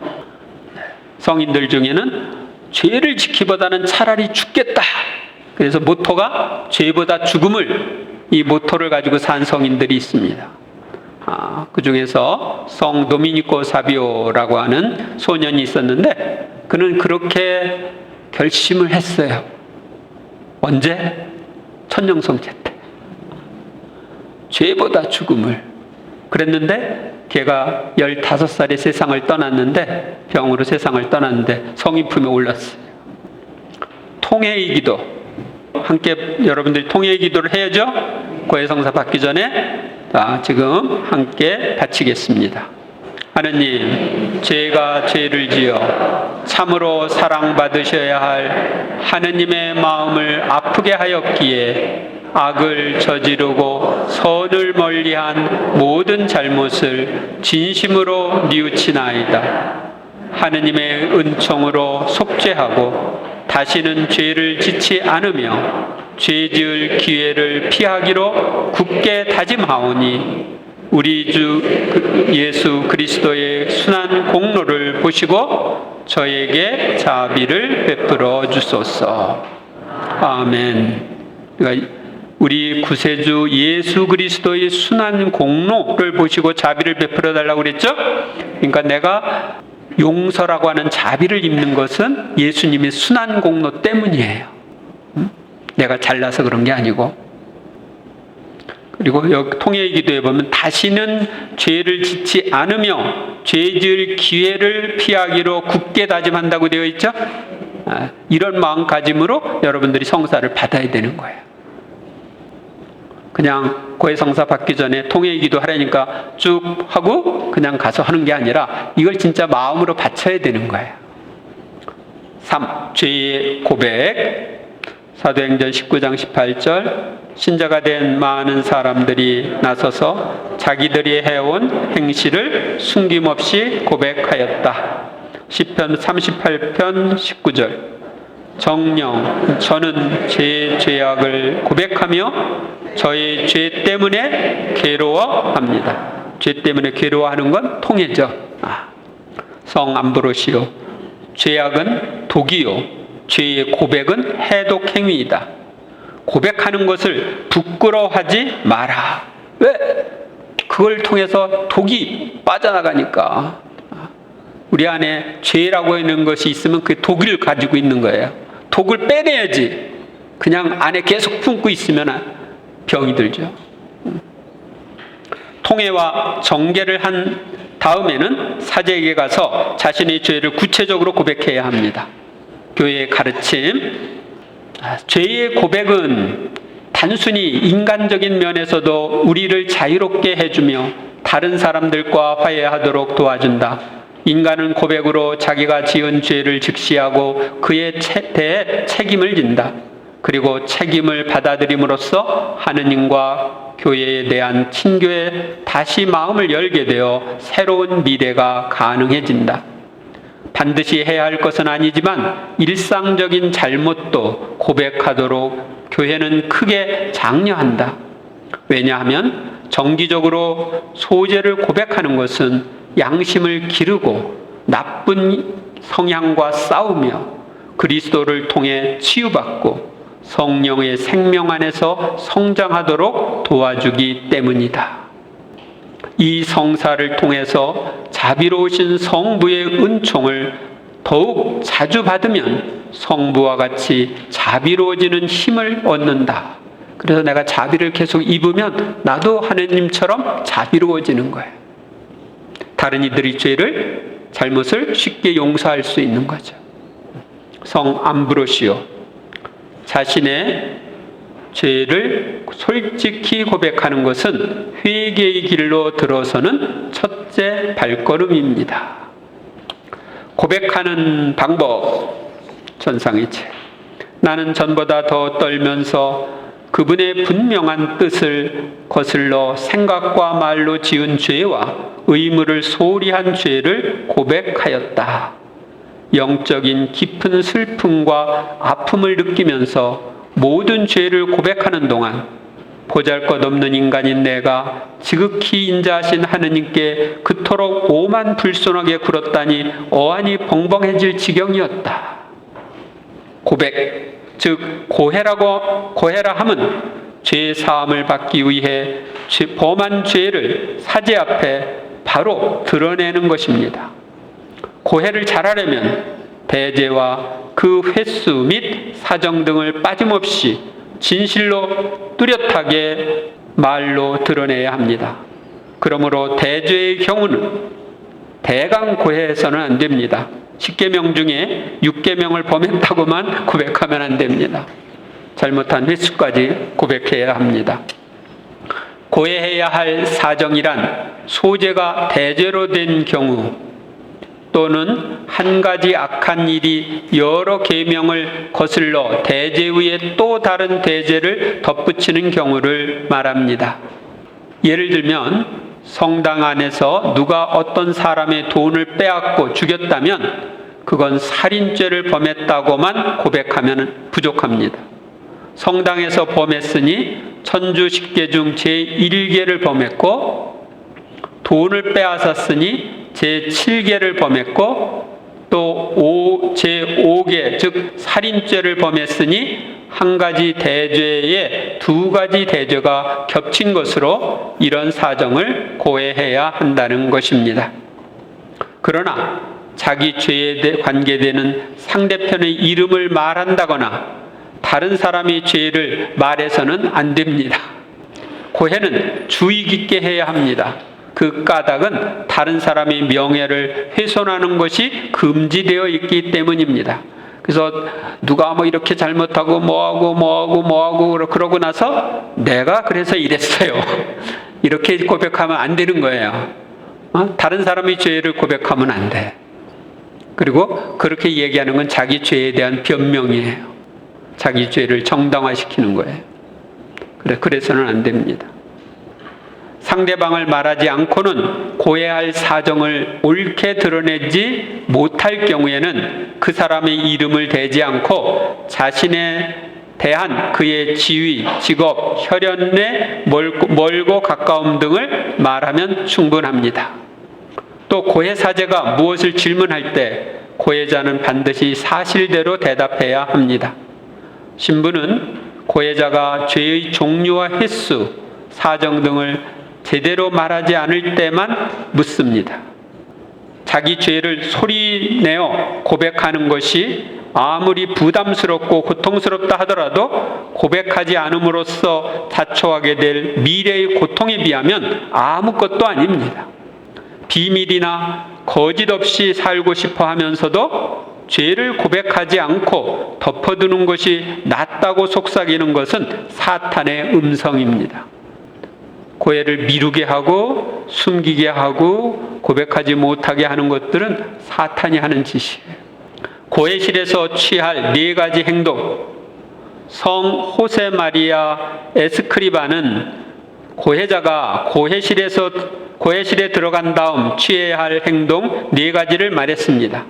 성인들 중에는 죄를 지키기보다는 차라리 죽겠다, 그래서 모토가 죄보다 죽음을, 이 모토를 가지고 산 성인들이 있습니다. 그 중에서 성 도미니코 사비오라고 하는 소년이 있었는데, 그는 그렇게 결심을 했어요. 언제? 천년성체 때. 죄보다 죽음을. 그랬는데 걔가 15살에 세상을 떠났는데, 병으로 세상을 떠났는데 성인품에 올랐어요. 통회의 기도, 함께 여러분들이 통회의 기도를 해야죠. 고해성사 받기 전에. 지금 함께 바치겠습니다. 하느님, 제가 죄를 지어 참으로 사랑받으셔야 할 하느님의 마음을 아프게 하였기에 악을 저지르고 선을 멀리한 모든 잘못을 진심으로 뉘우치나이다. 하느님의 은총으로 속죄하고 다시는 죄를 짓지 않으며 죄 지을 기회를 피하기로 굳게 다짐하오니, 우리 주 예수 그리스도의 순한 공로를 보시고 저에게 자비를 베풀어 주소서. 아멘. 그러니까 우리 구세주 예수 그리스도의 순한 공로를 보시고 자비를 베풀어 달라고 그랬죠? 그러니까 내가 용서라고 하는 자비를 입는 것은 예수님의 순한 공로 때문이에요. 내가 잘나서 그런 게 아니고. 그리고 여기 통회의 기도에 보면 다시는 죄를 짓지 않으며 죄 지을 기회를 피하기로 굳게 다짐한다고 되어 있죠? 이런 마음가짐으로 여러분들이 성사를 받아야 되는 거예요. 그냥 고해성사 받기 전에 통회의 기도 하라니까 쭉 하고 그냥 가서 하는 게 아니라 이걸 진짜 마음으로 바쳐야 되는 거예요. 3. 죄의 고백. 사도행전 19장 18절, 신자가 된 많은 사람들이 나서서 자기들이 해온 행실을 숨김없이 고백하였다. 시편 38편 19절, 정령 저는 제 죄악을 고백하며 저의 죄 때문에 괴로워합니다. 죄 때문에 괴로워하는 건 통해죠. 성 암브로시오, 죄악은 독이요 죄의 고백은 해독 행위이다. 고백하는 것을 부끄러워하지 마라. 왜? 그걸 통해서 독이 빠져나가니까. 우리 안에 죄라고 하는 것이 있으면 그 독을 가지고 있는 거예요. 독을 빼내야지. 그냥 안에 계속 품고 있으면 병이 들죠. 통회와 정결을 한 다음에는 사제에게 가서 자신의 죄를 구체적으로 고백해야 합니다. 교회의 가르침. 죄의 고백은 단순히 인간적인 면에서도 우리를 자유롭게 해주며 다른 사람들과 화해하도록 도와준다. 인간은 고백으로 자기가 지은 죄를 직시하고 그에 대해 책임을 진다. 그리고 책임을 받아들임으로써 하느님과 교회에 대한 친교에 다시 마음을 열게 되어 새로운 미래가 가능해진다. 반드시 해야 할 것은 아니지만 일상적인 잘못도 고백하도록 교회는 크게 장려한다. 왜냐하면 정기적으로 소재를 고백하는 것은 양심을 기르고 나쁜 성향과 싸우며 그리스도를 통해 치유받고 성령의 생명 안에서 성장하도록 도와주기 때문이다. 이 성사를 통해서 자비로우신 성부의 은총을 더욱 자주 받으면 성부와 같이 자비로워지는 힘을 얻는다. 그래서 내가 자비를 계속 입으면 나도 하느님처럼 자비로워지는 거예요. 다른 이들의 죄를, 잘못을 쉽게 용서할 수 있는 거죠. 성 암브로시오, 자신의 죄를 솔직히 고백하는 것은 회개의 길로 들어서는 첫째 발걸음입니다. 고백하는 방법, 전상의 책. 나는 전보다 더 떨면서 그분의 분명한 뜻을 거슬러 생각과 말로 지은 죄와 의무를 소홀히 한 죄를 고백하였다. 영적인 깊은 슬픔과 아픔을 느끼면서 모든 죄를 고백하는 동안 보잘것없는 인간인 내가 지극히 인자하신 하느님께 그토록 오만 불손하게 굴었다니 어안이 벙벙해질 지경이었다. 고백. 즉 고해라 함은 죄 사함을 받기 위해 범한 죄를 사제 앞에 바로 드러내는 것입니다. 고해를 잘하려면 대제와 그 횟수 및 사정 등을 빠짐없이 진실로 뚜렷하게 말로 드러내야 합니다. 그러므로 대죄의 경우는 대강 고해해서는 안 됩니다. 10계명 중에 6계명을 범했다고만 고백하면 안 됩니다. 잘못한 횟수까지 고백해야 합니다. 고해해야 할 사정이란 소재가 대죄로 된 경우 또는 한 가지 악한 일이 여러 계명을 거슬러 대죄 위에 또 다른 대죄를 덧붙이는 경우를 말합니다. 예를 들면 성당 안에서 누가 어떤 사람의 돈을 빼앗고 죽였다면 그건 살인죄를 범했다고만 고백하면 부족합니다. 성당에서 범했으니 천주 10계 중 제1계를 범했고 돈을 빼앗았으니 제7계를 범했고 또 제5계 즉 살인죄를 범했으니 한 가지 대죄에 두 가지 대죄가 겹친 것으로 이런 사정을 고해해야 한다는 것입니다. 그러나 자기 죄에 관계되는 상대편의 이름을 말한다거나 다른 사람의 죄를 말해서는 안 됩니다. 고해는 주의 깊게 해야 합니다. 그 까닭은 다른 사람의 명예를 훼손하는 것이 금지되어 있기 때문입니다. 그래서 누가 뭐 이렇게 잘못하고 뭐하고 그러고 나서 내가 그래서 이랬어요. 이렇게 고백하면 안 되는 거예요. 다른 사람의 죄를 고백하면 안 돼. 그리고 그렇게 얘기하는 건 자기 죄에 대한 변명이에요. 자기 죄를 정당화시키는 거예요. 그래서는 안 됩니다. 상대방을 말하지 않고는 고해할 사정을 옳게 드러내지 못할 경우에는 그 사람의 이름을 대지 않고 자신에 대한 그의 지위, 직업, 혈연 내 멀고 가까움 등을 말하면 충분합니다. 또 고해사제가 무엇을 질문할 때 고해자는 반드시 사실대로 대답해야 합니다. 신부는 고해자가 죄의 종류와 횟수, 사정 등을 제대로 말하지 않을 때만 묻습니다. 자기 죄를 소리내어 고백하는 것이 아무리 부담스럽고 고통스럽다 하더라도 고백하지 않음으로써 자초하게 될 미래의 고통에 비하면 아무것도 아닙니다. 비밀이나 거짓 없이 살고 싶어 하면서도 죄를 고백하지 않고 덮어두는 것이 낫다고 속삭이는 것은 사탄의 음성입니다. 고해를 미루게 하고 숨기게 하고 고백하지 못하게 하는 것들은 사탄이 하는 짓이에요. 고해실에서 취할 4가지 행동. 성 호세 마리아 에스크리바는 고해자가 고해실에 들어간 다음 취해야 할 행동 4가지를 말했습니다.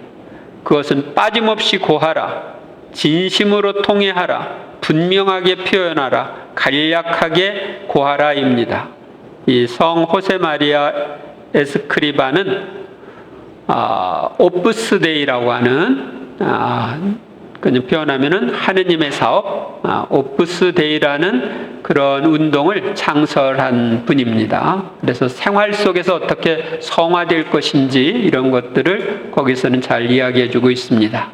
그것은 빠짐없이 고하라, 진심으로 통회하라, 분명하게 표현하라, 간략하게 고하라입니다. 이 성 호세 마리아 에스크리바는 오프스 데이라고 하는 그냥 표현하면은 하느님의 사업, 오프스 데이라는 그런 운동을 창설한 분입니다. 그래서 생활 속에서 어떻게 성화될 것인지 이런 것들을 거기서는 잘 이야기해 주고 있습니다.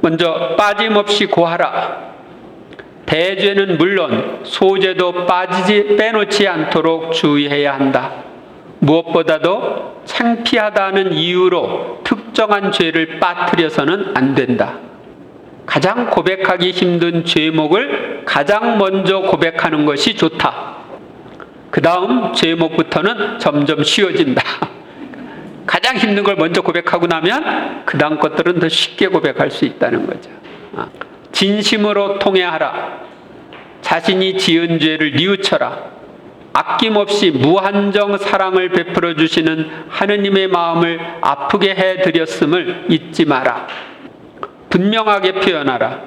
먼저 빠짐없이 고하라. 대죄는 물론 소재도 빼놓지 않도록 주의해야 한다. 무엇보다도 창피하다는 이유로 특정한 죄를 빠뜨려서는 안 된다. 가장 고백하기 힘든 죄목을 가장 먼저 고백하는 것이 좋다. 그 다음 죄목부터는 점점 쉬워진다. 가장 힘든 걸 먼저 고백하고 나면 그 다음 것들은 더 쉽게 고백할 수 있다는 거죠. 진심으로 통회하라. 자신이 지은 죄를 뉘우쳐라. 아낌없이 무한정 사랑을 베풀어 주시는 하느님의 마음을 아프게 해드렸음을 잊지 마라. 분명하게 표현하라.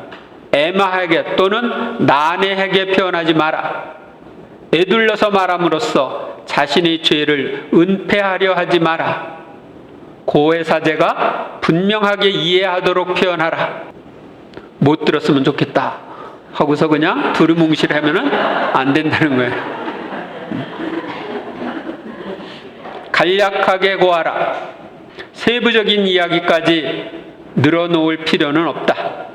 애마하게 또는 난해하게 표현하지 마라. 에둘러서 말함으로써 자신의 죄를 은폐하려 하지 마라. 고해사제가 분명하게 이해하도록 표현하라. 못 들었으면 좋겠다 하고서 그냥 두루뭉실하면은 안 된다는 거예요. 간략하게 고하라. 세부적인 이야기까지 늘어놓을 필요는 없다.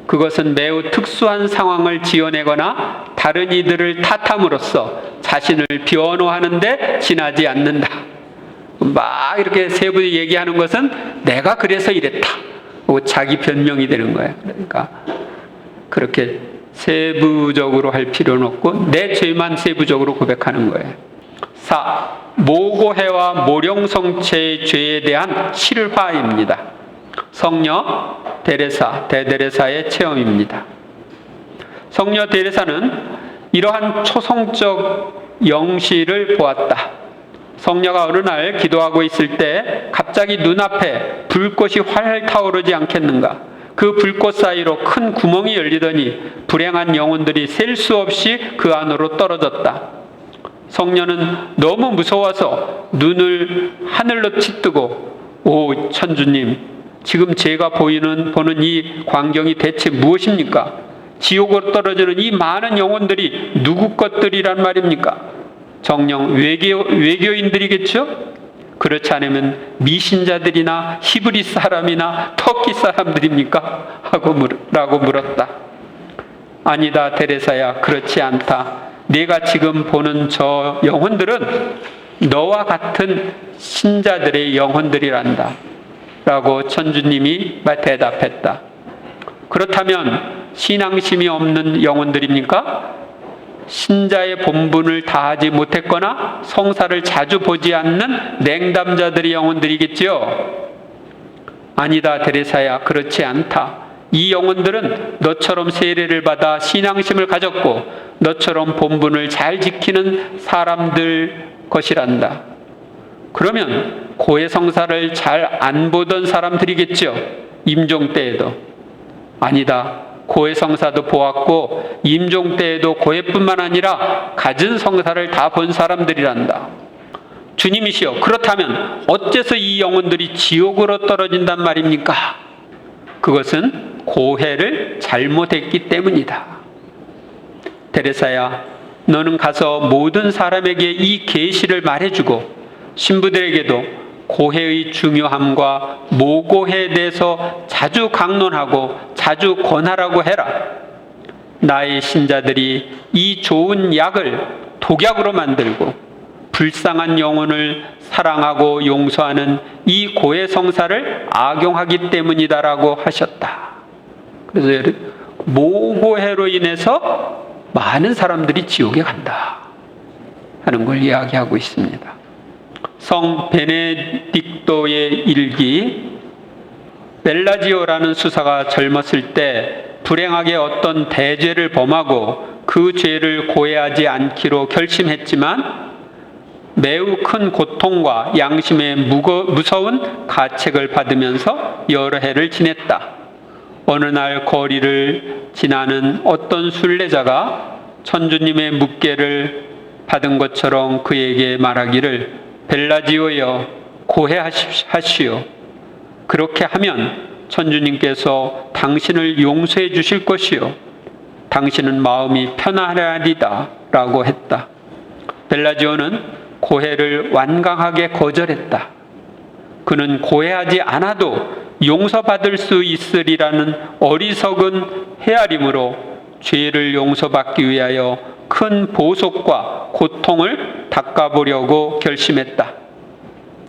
그것은 매우 특수한 상황을 지어내거나 다른 이들을 탓함으로써 자신을 변호하는데 지나지 않는다. 막 이렇게 세부 얘기하는 것은 내가 그래서 이랬다. 자기 변명이 되는 거예요. 그러니까 그렇게 세부적으로 할 필요는 없고 내 죄만 세부적으로 고백하는 거예요. 4. 모고해와 모령성체의 죄에 대한 실화입니다. 성녀 데레사, 대데레사의 체험입니다. 성녀 데레사는 이러한 초성적 영시를 보았다. 성녀가 어느 날 기도하고 있을 때 갑자기 눈앞에 불꽃이 활활 타오르지 않겠는가? 그 불꽃 사이로 큰 구멍이 열리더니 불행한 영혼들이 셀 수 없이 그 안으로 떨어졌다. 성녀는 너무 무서워서 눈을 하늘로 치뜨고 오 천주님, 지금 제가 보는 이 광경이 대체 무엇입니까? 지옥으로 떨어지는 이 많은 영혼들이 누구 것들이란 말입니까? 정녕 외교인들이겠죠? 그렇지 않으면 미신자들이나 히브리 사람이나 터키 사람들입니까? 라고 물었다. 아니다 데레사야, 그렇지 않다. 내가 지금 보는 저 영혼들은 너와 같은 신자들의 영혼들이란다 라고 천주님이 대답했다. 그렇다면 신앙심이 없는 영혼들입니까? 신자의 본분을 다하지 못했거나 성사를 자주 보지 않는 냉담자들의 영혼들이겠지요? 아니다 데레사야, 그렇지 않다. 이 영혼들은 너처럼 세례를 받아 신앙심을 가졌고 너처럼 본분을 잘 지키는 사람들 것이란다. 그러면 고해성사를 잘 안 보던 사람들이겠죠? 임종 때에도. 아니다. 고해성사도 보았고 임종 때에도 고해뿐만 아니라 갖은 성사를 다 본 사람들이란다. 주님이시여, 그렇다면 어째서 이 영혼들이 지옥으로 떨어진단 말입니까? 그것은 고해를 잘못했기 때문이다. 데레사야, 너는 가서 모든 사람에게 이 계시를 말해주고 신부들에게도 고해의 중요함과 모고해에 대해서 자주 강론하고 자주 권하라고 해라. 나의 신자들이 이 좋은 약을 독약으로 만들고 불쌍한 영혼을 사랑하고 용서하는 이 고해 성사를 악용하기 때문이다라고 하셨다. 그래서 모고해로 인해서 많은 사람들이 지옥에 간다 하는 걸 이야기하고 있습니다. 성 베네딕토의 일기, 벨라지오라는 수사가 젊었을 때 불행하게 어떤 대죄를 범하고 그 죄를 고해하지 않기로 결심했지만 매우 큰 고통과 양심의 무서운 가책을 받으면서 여러 해를 지냈다. 어느 날 거리를 지나는 어떤 순례자가 천주님의 묵계를 받은 것처럼 그에게 말하기를 벨라지오여, 고해하시오. 그렇게 하면 천주님께서 당신을 용서해 주실 것이요 당신은 마음이 편안하리다 라고 했다. 벨라지오는 고해를 완강하게 거절했다. 그는 고해하지 않아도 용서받을 수 있으리라는 어리석은 헤아림으로 죄를 용서받기 위하여 큰 보속과 고통을 닦아보려고 결심했다.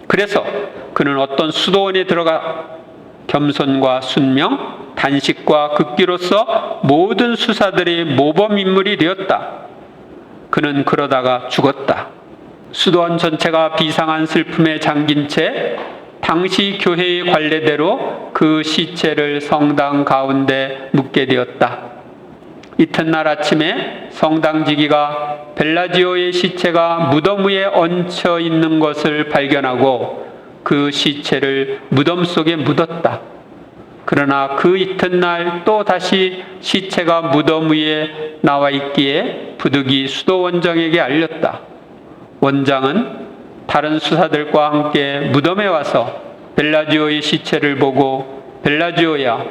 그래서 그는 어떤 수도원에 들어가 겸손과 순명, 단식과 극기로서 모든 수사들의 모범인물이 되었다. 그는 그러다가 죽었다. 수도원 전체가 비상한 슬픔에 잠긴 채 당시 교회의 관례대로 그 시체를 성당 가운데 묻게 되었다. 이튿날 아침에 성당지기가 벨라지오의 시체가 무덤 위에 얹혀 있는 것을 발견하고 그 시체를 무덤 속에 묻었다. 그러나 그 이튿날 또 다시 시체가 무덤 위에 나와 있기에 부득이 수도 원장에게 알렸다. 원장은 다른 수사들과 함께 무덤에 와서 벨라지오의 시체를 보고 벨라지오야,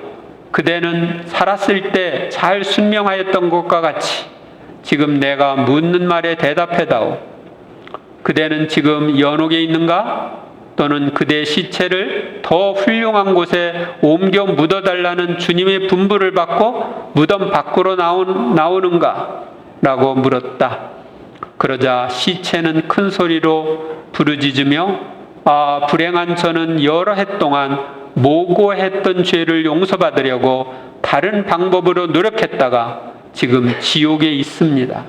그대는 살았을 때 잘 순명하였던 것과 같이 지금 내가 묻는 말에 대답해다오. 그대는 지금 연옥에 있는가? 또는 그대의 시체를 더 훌륭한 곳에 옮겨 묻어달라는 주님의 분부를 받고 무덤 밖으로 나오는가? 라고 물었다. 그러자 시체는 큰 소리로 부르짖으며 불행한 저는 여러 해 동안 모고했던 죄를 용서받으려고 다른 방법으로 노력했다가 지금 지옥에 있습니다.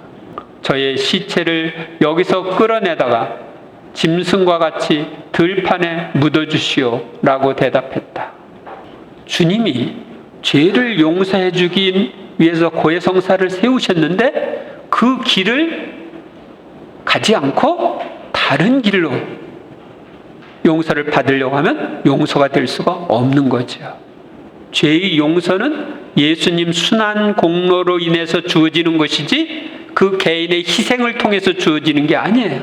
저의 시체를 여기서 끌어내다가 짐승과 같이 들판에 묻어주시오 라고 대답했다. 주님이 죄를 용서해 주기 위해서 고해성사를 세우셨는데 그 길을 가지 않고 다른 길로 용서를 받으려고 하면 용서가 될 수가 없는 거죠. 죄의 용서는 예수님 순환 공로로 인해서 주어지는 것이지 그 개인의 희생을 통해서 주어지는 게 아니에요.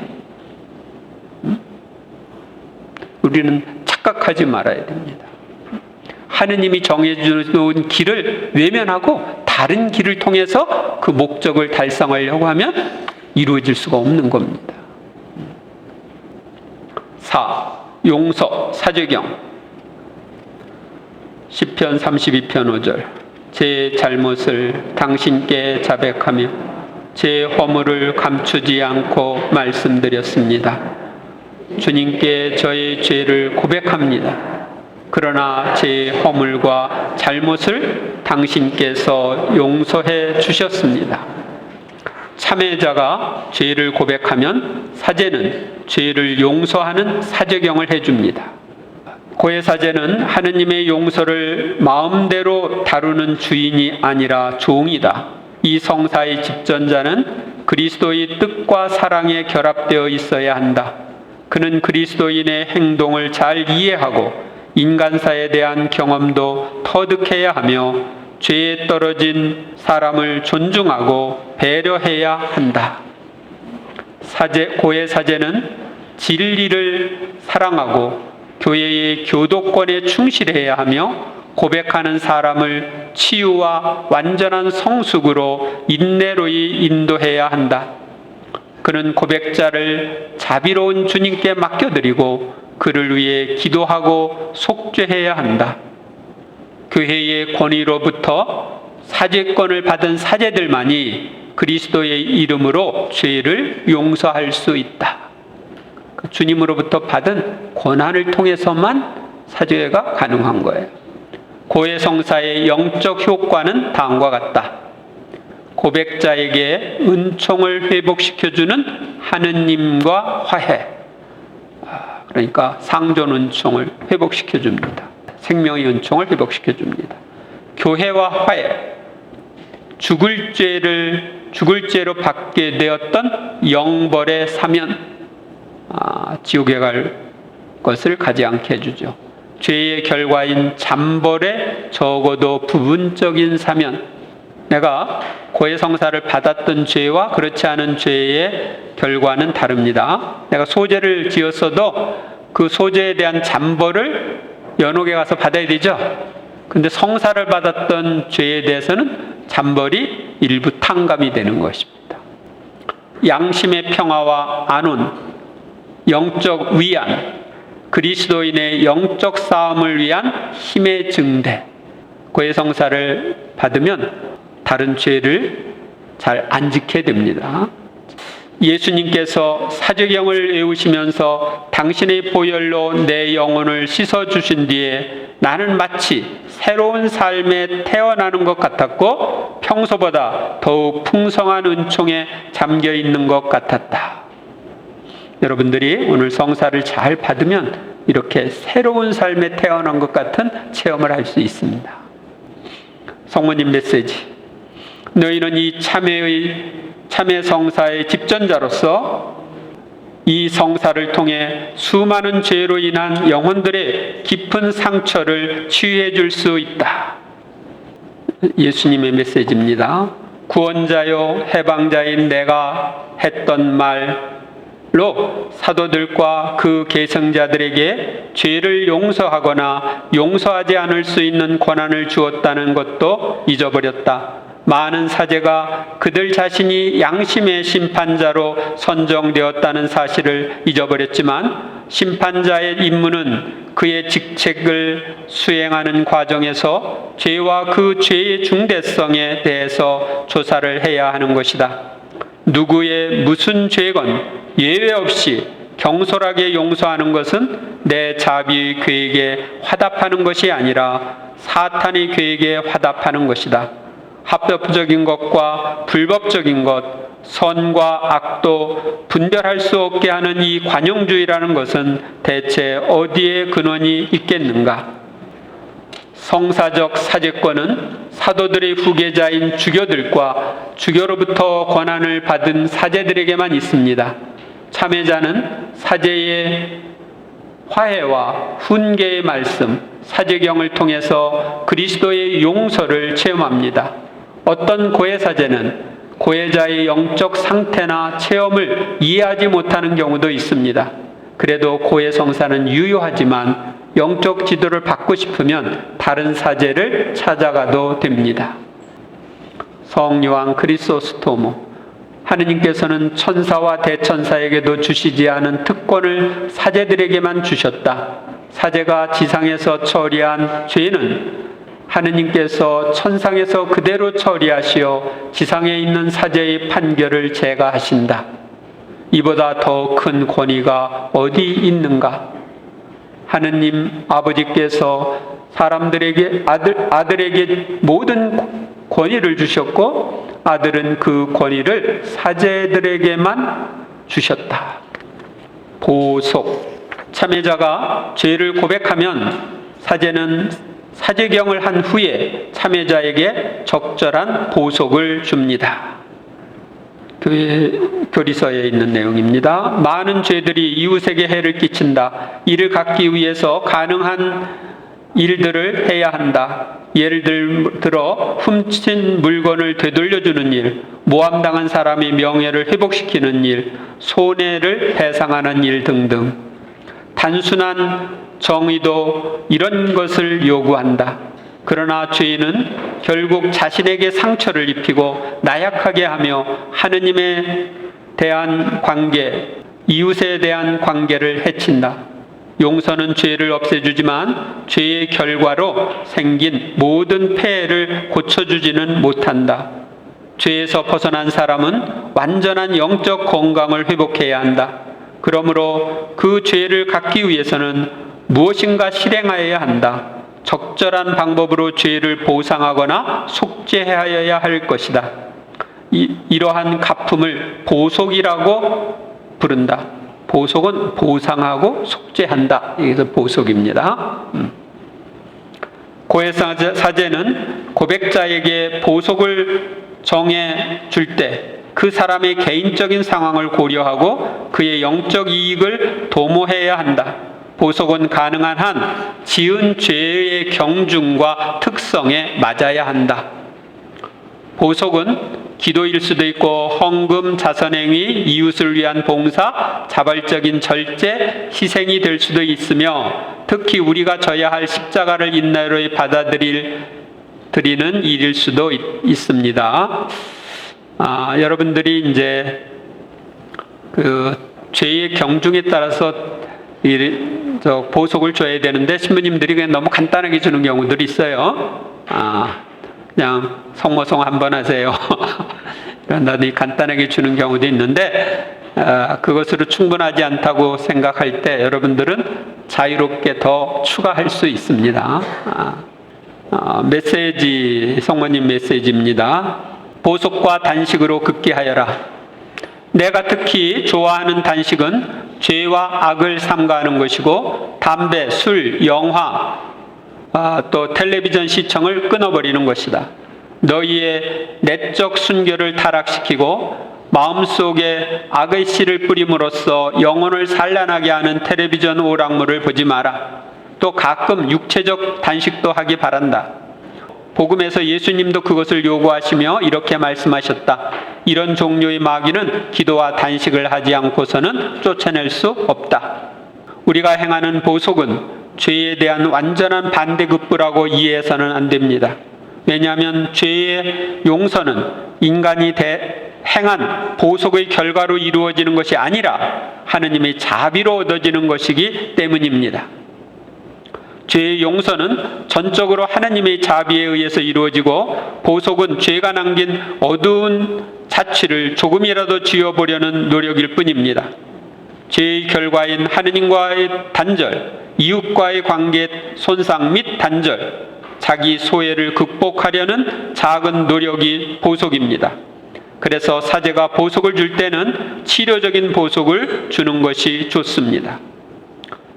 우리는 착각하지 말아야 됩니다. 하느님이 정해주는 길을 외면하고 다른 길을 통해서 그 목적을 달성하려고 하면 이루어질 수가 없는 겁니다. 4. 용서, 사죄경. 시편 32편 5절. 제 잘못을 당신께 자백하며 제 허물을 감추지 않고 말씀드렸습니다. 주님께 저의 죄를 고백합니다. 그러나 제 허물과 잘못을 당신께서 용서해 주셨습니다. 참회자가 죄를 고백하면 사제는 죄를 용서하는 사죄경을 해줍니다. 고해사제는 하느님의 용서를 마음대로 다루는 주인이 아니라 종이다. 이 성사의 집전자는 그리스도의 뜻과 사랑에 결합되어 있어야 한다. 그는 그리스도인의 행동을 잘 이해하고 인간사에 대한 경험도 터득해야 하며 죄에 떨어진 사람을 존중하고 배려해야 한다. 고해사제는 진리를 사랑하고 교회의 교도권에 충실해야 하며 고백하는 사람을 치유와 완전한 성숙으로 인내로이 인도해야 한다. 그는 고백자를 자비로운 주님께 맡겨드리고 그를 위해 기도하고 속죄해야 한다. 교회의 권위로부터 사죄권을 받은 사제들만이 그리스도의 이름으로 죄를 용서할 수 있다. 주님으로부터 받은 권한을 통해서만 사죄가 가능한 거예요. 고해성사의 영적 효과는 다음과 같다. 고백자에게 은총을 회복시켜주는 하느님과 화해, 그러니까 상존 은총을 회복시켜줍니다. 생명의 은총을 회복시켜줍니다. 교회와 화해, 죽을 죄로 받게 되었던 영벌의 사면, 지옥에 갈 것을 가지 않게 해주죠. 죄의 결과인 잠벌의 적어도 부분적인 사면, 내가 고해성사를 받았던 죄와 그렇지 않은 죄의 결과는 다릅니다. 내가 소재를 지었어도 그 소재에 대한 잠벌을 연옥에 가서 받아야 되죠. 근데 성사를 받았던 죄에 대해서는 잠벌이 일부 탕감이 되는 것입니다. 양심의 평화와 안온, 영적 위안, 그리스도인의 영적 싸움을 위한 힘의 증대. 고해성사를 받으면 다른 죄를 잘 안 지게 됩니다. 예수님께서 사죄경을 외우시면서 당신의 보혈로 내 영혼을 씻어주신 뒤에 나는 마치 새로운 삶에 태어나는 것 같았고 평소보다 더욱 풍성한 은총에 잠겨 있는 것 같았다. 여러분들이 오늘 성사를 잘 받으면 이렇게 새로운 삶에 태어난 것 같은 체험을 할 수 있습니다. 성모님 메시지. 너희는 이 참회 성사의 집전자로서 이 성사를 통해 수많은 죄로 인한 영혼들의 깊은 상처를 치유해 줄 수 있다. 예수님의 메시지입니다. 구원자요 해방자인 내가 했던 말, 사도들과 그 계승자들에게 죄를 용서하거나 용서하지 않을 수 있는 권한을 주었다는 것도 잊어버렸다. 많은 사제가 그들 자신이 양심의 심판자로 선정되었다는 사실을 잊어버렸지만 심판자의 임무는 그의 직책을 수행하는 과정에서 죄와 그 죄의 중대성에 대해서 조사를 해야 하는 것이다. 누구의 무슨 죄건 예외 없이 경솔하게 용서하는 것은 내 자비의 계획에 화답하는 것이 아니라 사탄의 계획에 화답하는 것이다. 합법적인 것과 불법적인 것, 선과 악도 분별할 수 없게 하는 이 관용주의라는 것은 대체 어디에 근원이 있겠는가? 성사적 사제권은 사도들의 후계자인 주교들과 주교로부터 권한을 받은 사제들에게만 있습니다. 참회자는 사제의 화해와 훈계의 말씀, 사제경을 통해서 그리스도의 용서를 체험합니다. 어떤 고해사제는 고해자의 영적 상태나 체험을 이해하지 못하는 경우도 있습니다. 그래도 고해성사는 유효하지만 영적 지도를 받고 싶으면 다른 사제를 찾아가도 됩니다. 성요한 크리소스토모, 하느님께서는 천사와 대천사에게도 주시지 않은 특권을 사제들에게만 주셨다. 사제가 지상에서 처리한 죄는 하느님께서 천상에서 그대로 처리하시어 지상에 있는 사제의 판결을 제거하신다. 이보다 더 큰 권위가 어디 있는가? 하느님 아버지께서 사람들에게 아들에게 모든 권위를 주셨고 아들은 그 권위를 사제들에게만 주셨다. 보속, 참회자가 죄를 고백하면 사제는 사제경을 한 후에 참회자에게 적절한 보속을 줍니다. 교리서에 있는 내용입니다. 많은 죄들이 이웃에게 해를 끼친다. 이를 갚기 위해서 가능한 일들을 해야 한다. 예를 들어 훔친 물건을 되돌려주는 일, 모함당한 사람의 명예를 회복시키는 일, 손해를 배상하는 일 등등. 단순한 정의도 이런 것을 요구한다. 그러나 죄인은 결국 자신에게 상처를 입히고 나약하게 하며 하느님에 대한 관계, 이웃에 대한 관계를 해친다. 용서는 죄를 없애주지만 죄의 결과로 생긴 모든 폐해를 고쳐주지는 못한다. 죄에서 벗어난 사람은 완전한 영적 건강을 회복해야 한다. 그러므로 그 죄를 갚기 위해서는 무엇인가 실행하여야 한다. 적절한 방법으로 죄를 보상하거나 속죄하여야 할 것이다. 이러한 갚음을 보속이라고 부른다. 보속은 보상하고 속죄한다. 이게 보속입니다. 고해사제는 고백자에게 보속을 정해 줄 때 그 사람의 개인적인 상황을 고려하고 그의 영적 이익을 도모해야 한다. 보속은 가능한 한 지은 죄의 경중과 특성에 맞아야 한다. 보속은 기도일 수도 있고 헌금, 자선행위, 이웃을 위한 봉사, 자발적인 절제, 희생이 될 수도 있으며 특히 우리가 져야 할 십자가를 인내로 받아들이는 일일 수도 있습니다. 여러분들이 이제 그 죄의 경중에 따라서 보속을 줘야 되는데 신부님들이 그냥 너무 간단하게 주는 경우들이 있어요. 그냥 성모송 한번 하세요. 이런 간단하게 주는 경우도 있는데 그것으로 충분하지 않다고 생각할 때 여러분들은 자유롭게 더 추가할 수 있습니다. 메시지, 성모님 메시지입니다. 보속과 단식으로 극기하여라. 내가 특히 좋아하는 단식은 죄와 악을 삼가하는 것이고 담배, 술, 영화, 또 텔레비전 시청을 끊어버리는 것이다. 너희의 내적 순결을 타락시키고 마음속에 악의 씨를 뿌림으로써 영혼을 산란하게 하는 텔레비전 오락물을 보지 마라. 또 가끔 육체적 단식도 하기 바란다. 복음에서 예수님도 그것을 요구하시며 이렇게 말씀하셨다. 이런 종류의 마귀는 기도와 단식을 하지 않고서는 쫓아낼 수 없다. 우리가 행하는 보속은 죄에 대한 완전한 반대급부라고 이해해서는 안 됩니다. 왜냐하면 죄의 용서는 인간이 행한 보속의 결과로 이루어지는 것이 아니라 하느님의 자비로 얻어지는 것이기 때문입니다. 죄의 용서는 전적으로 하나님의 자비에 의해서 이루어지고 보속은 죄가 남긴 어두운 자취를 조금이라도 지워보려는 노력일 뿐입니다. 죄의 결과인 하느님과의 단절, 이웃과의 관계 손상 및 단절, 자기 소외를 극복하려는 작은 노력이 보속입니다. 그래서 사제가 보속을 줄 때는 치료적인 보속을 주는 것이 좋습니다.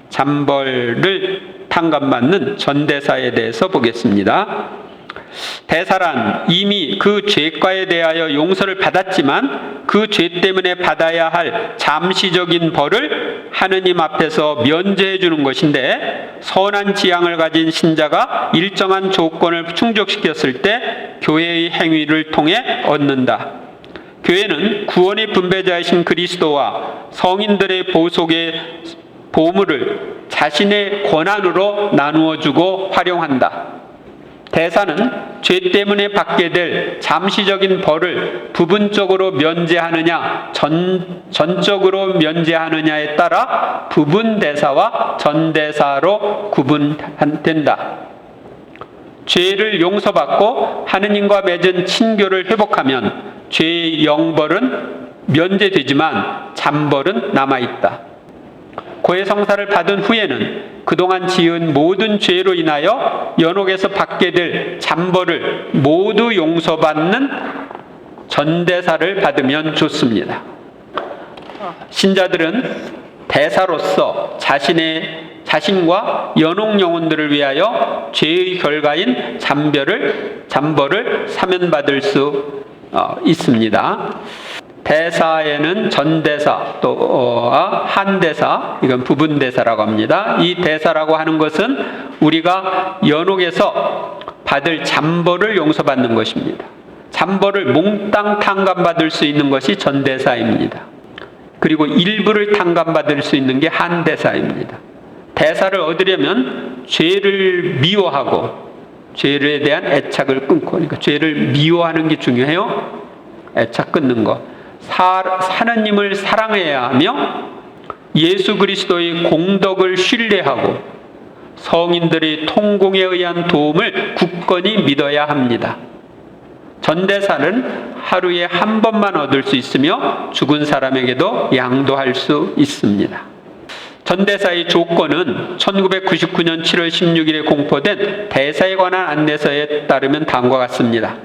잠벌을 탕감받는 전대사에 대해서 보겠습니다. 대사란 이미 그 죄과에 대하여 용서를 받았지만 그 죄 때문에 받아야 할 잠시적인 벌을 하느님 앞에서 면제해 주는 것인데, 선한 지향을 가진 신자가 일정한 조건을 충족시켰을 때 교회의 행위를 통해 얻는다. 교회는 구원의 분배자이신 그리스도와 성인들의 보속의 보물을 자신의 권한으로 나누어 주고 활용한다. 대사는 죄 때문에 받게 될 잠시적인 벌을 부분적으로 면제하느냐, 전적으로 면제하느냐에 따라 부분 대사와 전대사로 구분된다. 죄를 용서받고 하느님과 맺은 친교를 회복하면 죄의 영벌은 면제되지만 잔벌은 남아있다. 고해성사를 받은 후에는 그동안 지은 모든 죄로 인하여 연옥에서 받게 될 잔벌을 모두 용서받는 전대사를 받으면 좋습니다. 신자들은 대사로서 자신과 연옥 영혼들을 위하여 죄의 결과인 잔벌을 사면받을 수 있습니다. 대사에는 전대사 또 한대사, 이건 부분대사라고 합니다. 이 대사라고 하는 것은 우리가 연옥에서 받을 잔벌을 용서받는 것입니다. 잔벌을 몽땅 탕감받을 수 있는 것이 전대사입니다. 그리고 일부를 탕감받을 수 있는 게 한대사입니다. 대사를 얻으려면 죄를 미워하고 죄에 대한 애착을 끊고, 그러니까 죄를 미워하는 게 중요해요. 애착 끊는 것. 하느님을 사랑해야 하며 예수 그리스도의 공덕을 신뢰하고 성인들의 통공에 의한 도움을 굳건히 믿어야 합니다. 전대사는 하루에 한 번만 얻을 수 있으며 죽은 사람에게도 양도할 수 있습니다. 전대사의 조건은 1999년 7월 16일에 공포된 대사에 관한 안내서에 따르면 다음과 같습니다.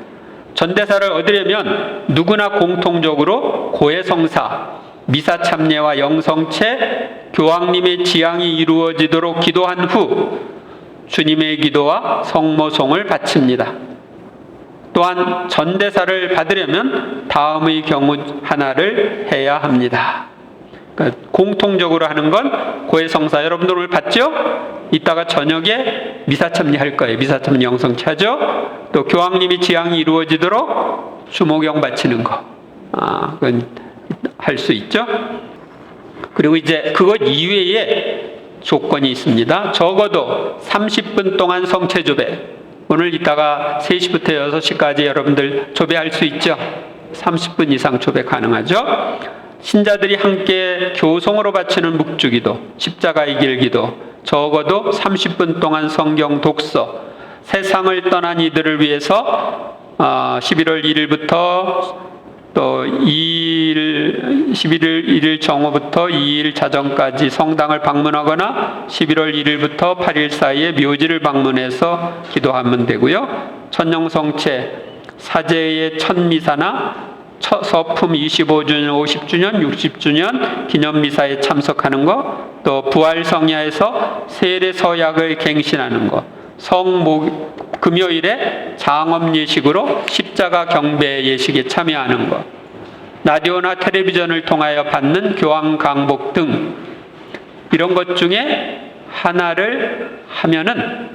전대사를 얻으려면 누구나 공통적으로 고해성사, 미사 참례와 영성체, 교황님의 지향이 이루어지도록 기도한 후 주님의 기도와 성모송을 바칩니다. 또한 전대사를 받으려면 다음의 경우 하나를 해야 합니다. 그러니까 공통적으로 하는 건 고해성사, 여러분들 오늘 봤죠? 이따가 저녁에 미사참례 할 거예요. 미사참례 영성체 하죠? 또 교황님이 지향이 이루어지도록 주모경 바치는 거, 그건 할 수 있죠? 그리고 이제 그것 이외에 조건이 있습니다. 적어도 30분 동안 성체 조배. 오늘 이따가 3시부터 6시까지 여러분들 조배할 수 있죠? 30분 이상 조배 가능하죠? 신자들이 함께 교송으로 바치는 묵주기도, 십자가의 길기도, 적어도 30분 동안 성경 독서, 세상을 떠난 이들을 위해서 11월 1일부터 또 11월 1일 정오부터 2일 자정까지 성당을 방문하거나 11월 1일부터 8일 사이에 묘지를 방문해서 기도하면 되고요. 천령성체, 사제의 첫미사나 서품 25주년, 50주년, 60주년 기념미사에 참석하는 것, 또 부활성야에서 세례 서약을 갱신하는 것, 금요일에 장엄 예식으로 십자가 경배 예식에 참여하는 것, 라디오나 텔레비전을 통하여 받는 교황 강복 등 이런 것 중에 하나를 하면은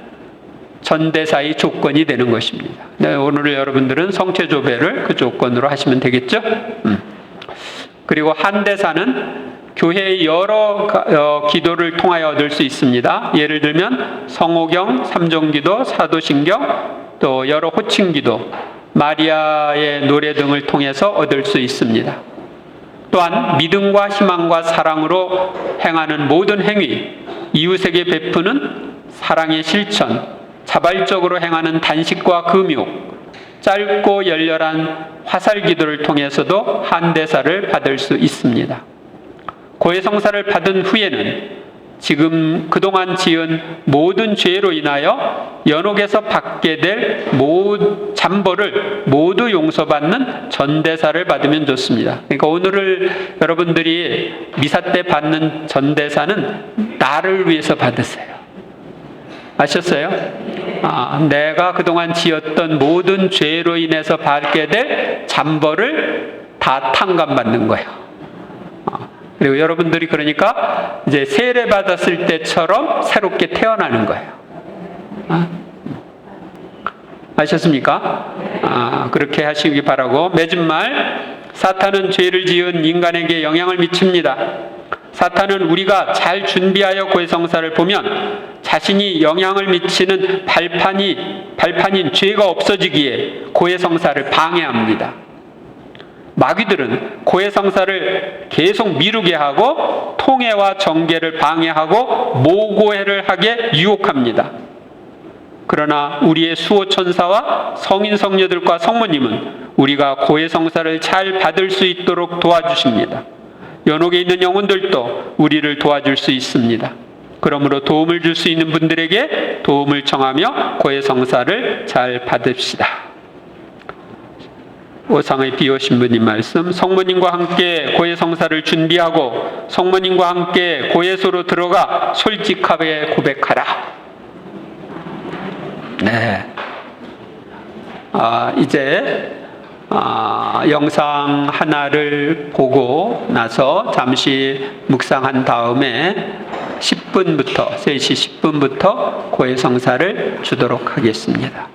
전대사의 조건이 되는 것입니다. 네, 오늘 여러분들은 성체조배를 그 조건으로 하시면 되겠죠? 그리고 한대사는 교회의 여러 기도를 통하여 얻을 수 있습니다. 예를 들면 성호경, 삼종기도, 사도신경, 또 여러 호칭기도, 마리아의 노래 등을 통해서 얻을 수 있습니다. 또한 믿음과 희망과 사랑으로 행하는 모든 행위, 이웃에게 베푸는 사랑의 실천, 자발적으로 행하는 단식과 금욕, 짧고 열렬한 화살기도를 통해서도 한대사를 받을 수 있습니다. 고해성사를 받은 후에는 지금 그동안 지은 모든 죄로 인하여 연옥에서 받게 될 잠벌을 모두 용서받는 전대사를 받으면 좋습니다. 그러니까 오늘을 여러분들이 미사 때 받는 전대사는 나를 위해서 받으세요. 아셨어요? 내가 그동안 지었던 모든 죄로 인해서 받게 될 잠벌을 다 탕감받는 거예요. 그리고 여러분들이 그러니까 이제 세례 받았을 때처럼 새롭게 태어나는 거예요. 아셨습니까? 그렇게 하시기 바라고, 맺은 말, 사탄은 죄를 지은 인간에게 영향을 미칩니다. 사탄은 우리가 잘 준비하여 고해성사를 보면 자신이 영향을 미치는 발판인 죄가 없어지기에 고해성사를 방해합니다. 마귀들은 고해성사를 계속 미루게 하고 통해와 정계를 방해하고 모고해를 하게 유혹합니다. 그러나 우리의 수호천사와 성인 성녀들과 성모님은 우리가 고해성사를 잘 받을 수 있도록 도와주십니다. 연옥에 있는 영혼들도 우리를 도와줄 수 있습니다. 그러므로 도움을 줄 수 있는 분들에게 도움을 청하며 고해성사를 잘 받읍시다. 오상의 비오신부님 말씀, 성모님과 함께 고해성사를 준비하고 성모님과 함께 고해소로 들어가 솔직하게 고백하라. 네. 이제 영상 하나를 보고 나서 잠시 묵상한 다음에 3시 10분부터 고해성사를 주도록 하겠습니다.